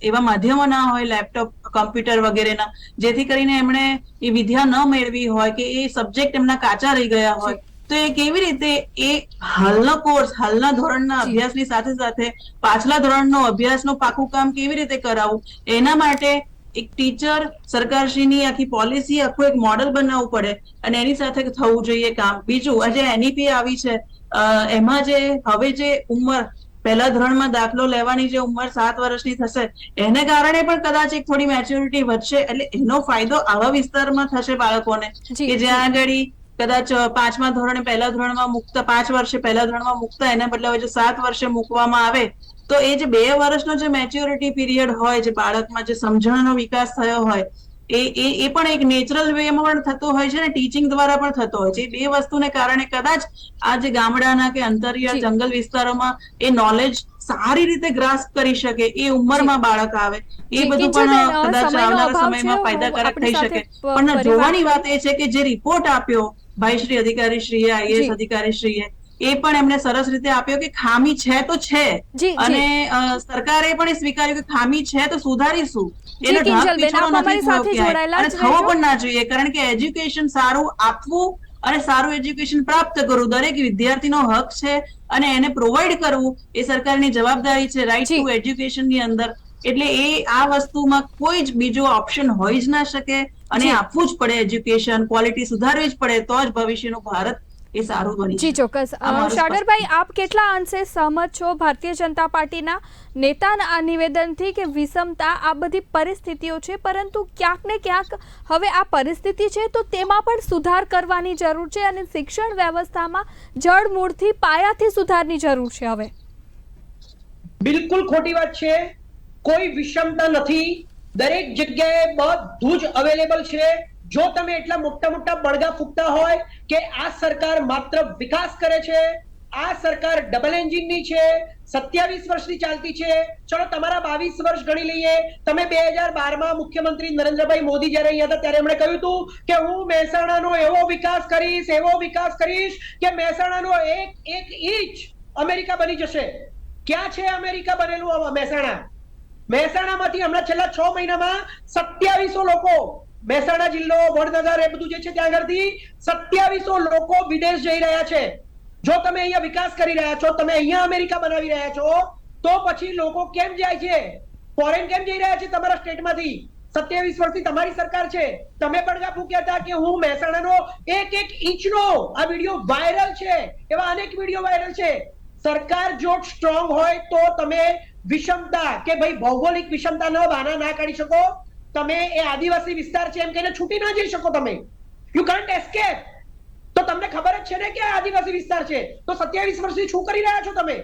એવા માધ્યમો ના હોય, લેપટોપ, કમ્પ્યુટર વગેરેના, જેથી કરીને એમણે એ વિદ્યા ન મેળવી હોય કે એ સબ્જેક્ટ એમના કાચા રહી ગયા હોય, તો એ કેવી રીતે એ હાલનો કોર્સ, હાલના ધોરણના અભ્યાસની સાથે સાથે પાછલા ધોરણનો અભ્યાસનું પાકું કામ કેવી રીતે કરાવવું, એના માટે એક ટીચર, સરકારશ્રીની આખી પોલિસી, આખું એક મોડેલ બનાવવું પડે અને એની સાથે થવું જોઈએ કામ. બીજું, આજે એનઈપી આવી છે, એમાં જે હવે જે ઉંમર પહેલા ધોરણમાં દાખલો લેવાની જે ઉંમર 7 વર્ષની થશે, એને કારણે પણ કદાચ એક થોડી મેચ્યોરિટી વધશે, એટલે એનો ફાયદો આવા વિસ્તારમાં થશે બાળકોને કે જ્યાં આગળ કદાચ 5મા ધોરણે પહેલા ધોરણમાં મૂકતા, 5 વર્ષે પહેલા ધોરણમાં મૂકતા એના બદલે હવે જો 7 વર્ષે મૂકવામાં આવે તો એ જે 2 વર્ષનો જે મેચ્યોરિટી પીરિયડ હોય, જે બાળકમાં જે સમજણનો વિકાસ થયો હોય, એ પણ એક નેચરલ વેમાં પણ થતો હોય છે ને ટીચિંગ દ્વારા પણ થતો હોય છે. એ 2 વસ્તુને કારણે કદાચ આ જે ગામડાના કે અંતરિયાળ જંગલ વિસ્તારોમાં એ નોલેજ સારી રીતે ગ્રાસ્પ કરી શકે, એ ઉંમરમાં બાળક આવે, એ બધું પણ કદાચ આવનારા સમયમાં ફાયદાકારક થઈ શકે. પણ જોવાની વાત એ છે કે જે રિપોર્ટ આપ્યો ભાઈ શ્રી અધિકારી શ્રીએ, આઈએએસ અધિકારી શ્રીએ, એ પણ એમને સરસ રીતે આપ્યો કે ખામી છે તો છે, અને સરકારે પણ એ સ્વીકાર્યું કે ખામી છે તો સુધારીશું, એનો ઢાંક પીછળો નથી થયો ક્યાંય, અને થવો પણ ના જોઈએ, કારણ કે એજ્યુકેશન સારું આપવું અને સારું એજ્યુકેશન પ્રાપ્ત કરવું દરેક વિદ્યાર્થીનો હક છે, અને એને પ્રોવાઈડ કરવું એ સરકારની જવાબદારી છે રાઈટ ટુ એજ્યુકેશનની અંદર. એટલે આ વસ્તુમાં કોઈ જ બીજો ઓપ્શન હોઈ જ ના શકે, અને આપવું જ પડે એજ્યુકેશન, ક્વોલિટી સુધારવી જ પડે, તો જ ભવિષ્યનું ભારત એ સારું બની. જી ચોક્કસ. સાગરભાઈ, આપ કેટલા અંશે સહમત છો ભારતીય જનતા પાર્ટીના નેતાના આ નિવેદનથી કે વિષમતા આ બધી પરિસ્થિતિઓ છે, પરંતુ ક્યાંક ને ક્યાંક હવે આ પરિસ્થિતિ છે તો તેમાં પણ સુધાર કરવાની જરૂર છે, અને શિક્ષણ વ્યવસ્થામાં જડમૂળથી પાયાથી સુધારની જરૂર છે? હવે બિલકુલ ખોટી વાત છે, કોઈ વિષમતા નથી, દરેક જગ્યાએ બધું જ અવેલેબલ છે. જો તમે એટલા મોટા મોટા બળગા ફૂંકતા હોય કે આ સરકાર માત્ર વિકાસ કરે છે, આ સરકાર ડબલ એન્જિનની છે, 27 વર્ષની ચાલતી છે, ચલો તમારા 22 વર્ષ ગણી લઈએ. તમે 2012માં મુખ્યમંત્રી નરેન્દ્રભાઈ મોદી જ્યારે અહીંયા હતા ત્યારે એમણે કહ્યું હતું કે હું મહેસાણાનો એવો વિકાસ કરીશ કે મહેસાણાનો એક ઇંચ અમેરિકા બની જશે. ક્યાં છે અમેરિકા બનેલું મહેસાણામાંથી હમણાં છેલ્લા 6 મહિનામાં 2700 લોકો, મહેસાણા જિલ્લો, વડનગર, એ બધું જે છે ત્યાં આગળથી 2700 લોકો વિદેશ જઈ રહ્યા છે. જો તમે અહીંયા વિકાસ કરી રહ્યા છો, તમે અહીંયા અમેરિકા બનાવી રહ્યા છો, તો પછી લોકો કેમ જાય છે, ફોરેન કેમ જઈ રહ્યા છે તમારા સ્ટેટમાંથી? 27 વર્ષથી તમારી સરકાર છે, તમે પડઘા ફૂંક્યા હતા કે હું મહેસાણાનો એક ઇંચનો, આ વિડીયો વાયરલ છે, એવા અનેક વિડીયો વાયરલ છે. સરકાર જો સ્ટ્રોંગ હોય તો તમે વિષમતા કે ભાઈ ભૌગોલિક વિષમતા ન બહાના ના કાઢી શકો. તમે એ આદિવાસી વિસ્તાર છે એમ કહીને છૂટી ના જઈ શકો, તમે યુ કાન્ટ એસ્કેપ. તો તમને ખબર જ છે ને કે આ આદિવાસી વિસ્તાર છે, તો 27 વર્ષથી શું કરી રહ્યા છો તમે?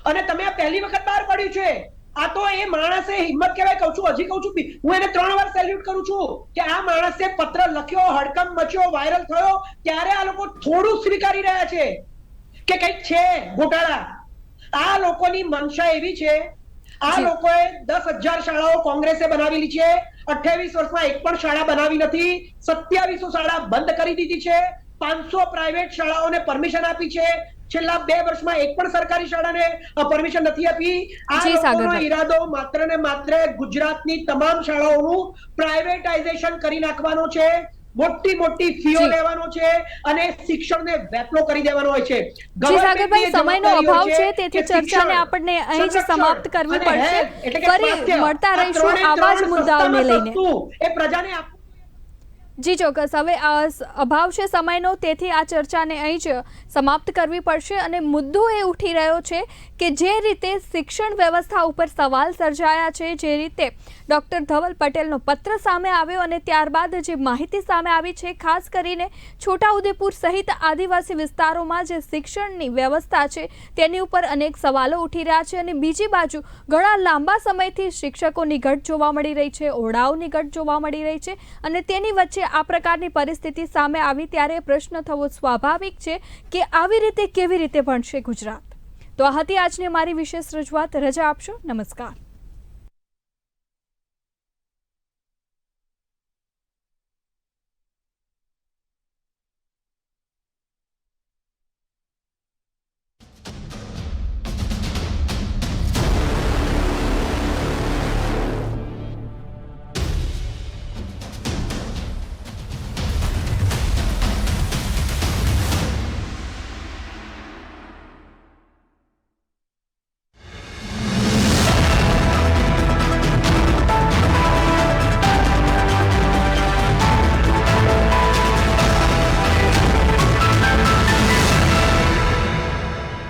અને તમે આ પહેલી વખત બહાર પડ્યું છે. આ તો એ માણસે હિંમત કહેવાય. કહું છું, હજી કહું છું, હું એને 3 વાર સેલ્યુટ કરું છું કે આ માણસે પત્ર લખ્યો, હડકંપ મચ્યો, વાયરલ થયો, ત્યારે આ લોકો થોડું સ્વીકારી રહ્યા છે કે કંઈક છે ઘોટાળા. આ લોકોની મનસા એવી છે, આ લોકોએ 10,000 શાળાઓ કોંગ્રેસે બનાવેલી છે, 28 વર્ષમાં એક પણ શાળા બનાવી નથી, 2700 શાળા બંધ કરી દીધી છે, 500 પ્રાઇવેટ શાળાઓને પરમિશન આપી છે, છેલ્લા 2 વર્ષમાં એક પણ સરકારી શાળાને પરમિશન નથી આપી. આ લોકોનો ઈરાદો માત્ર ને માત્ર ગુજરાતની તમામ શાળાઓનું પ્રાઇવેટાઇઝેશન કરી નાખવાનો છે. મોટી મોટી ફીઓ જી. લેવાનો છે અને શિક્ષણને વેપલો કરી દેવાનો હોય છે. જી સાગરભાઈ, સમયનો ગવર્મેન્ટની અભાવ જવાબદારી છે, હોય તેથી કે ચર્ચાને શિક્ષણ, આપણને અહીં જ સંરક્ષણ સમાપ્ત કરવી અને પડશે. health એટલે કે ફરી સ્વાસ્થ્ય, મળતા આ રહીશું ત્રણે આવા જ ત્રણ મુદ્દાઓને સસ્તામાં લઈને. સસ્તું એ પ્રજાને જી ચોક્કસ. હવે અભાવ છે સમયનો, તેથી આ ચર્ચાને અહીં જ સમાપ્ત કરવી પડશે. અને મુદ્દો એ ઉઠી રહ્યો છે કે જે રીતે શિક્ષણ વ્યવસ્થા ઉપર સવાલ સર્જાયા છે, જે રીતે ડૉક્ટર ધવલ પટેલનો પત્ર સામે આવ્યો અને ત્યારબાદ જે માહિતી સામે આવી છે, ખાસ કરીને છોટાઉદેપુર સહિત આદિવાસી વિસ્તારોમાં જે શિક્ષણની વ્યવસ્થા છે તેની ઉપર અનેક સવાલો ઉઠી રહ્યા છે. અને બીજી બાજુ ઘણા લાંબા સમયથી શિક્ષકોની ઘટ જોવા મળી રહી છે, ઓરડાઓની ઘટ જોવા મળી રહી છે, અને તેની વચ્ચે આ પ્રકારની પરિસ્થિતિ સામે આવી ત્યારે પ્રશ્ન થવો સ્વાભાવિક છે કે આવી રીતે કેવી રીતે ભણશે ગુજરાત. તો આ હતી આજની મારી વિશેષ રજૂઆત. રજા આપશો. નમસ્કાર.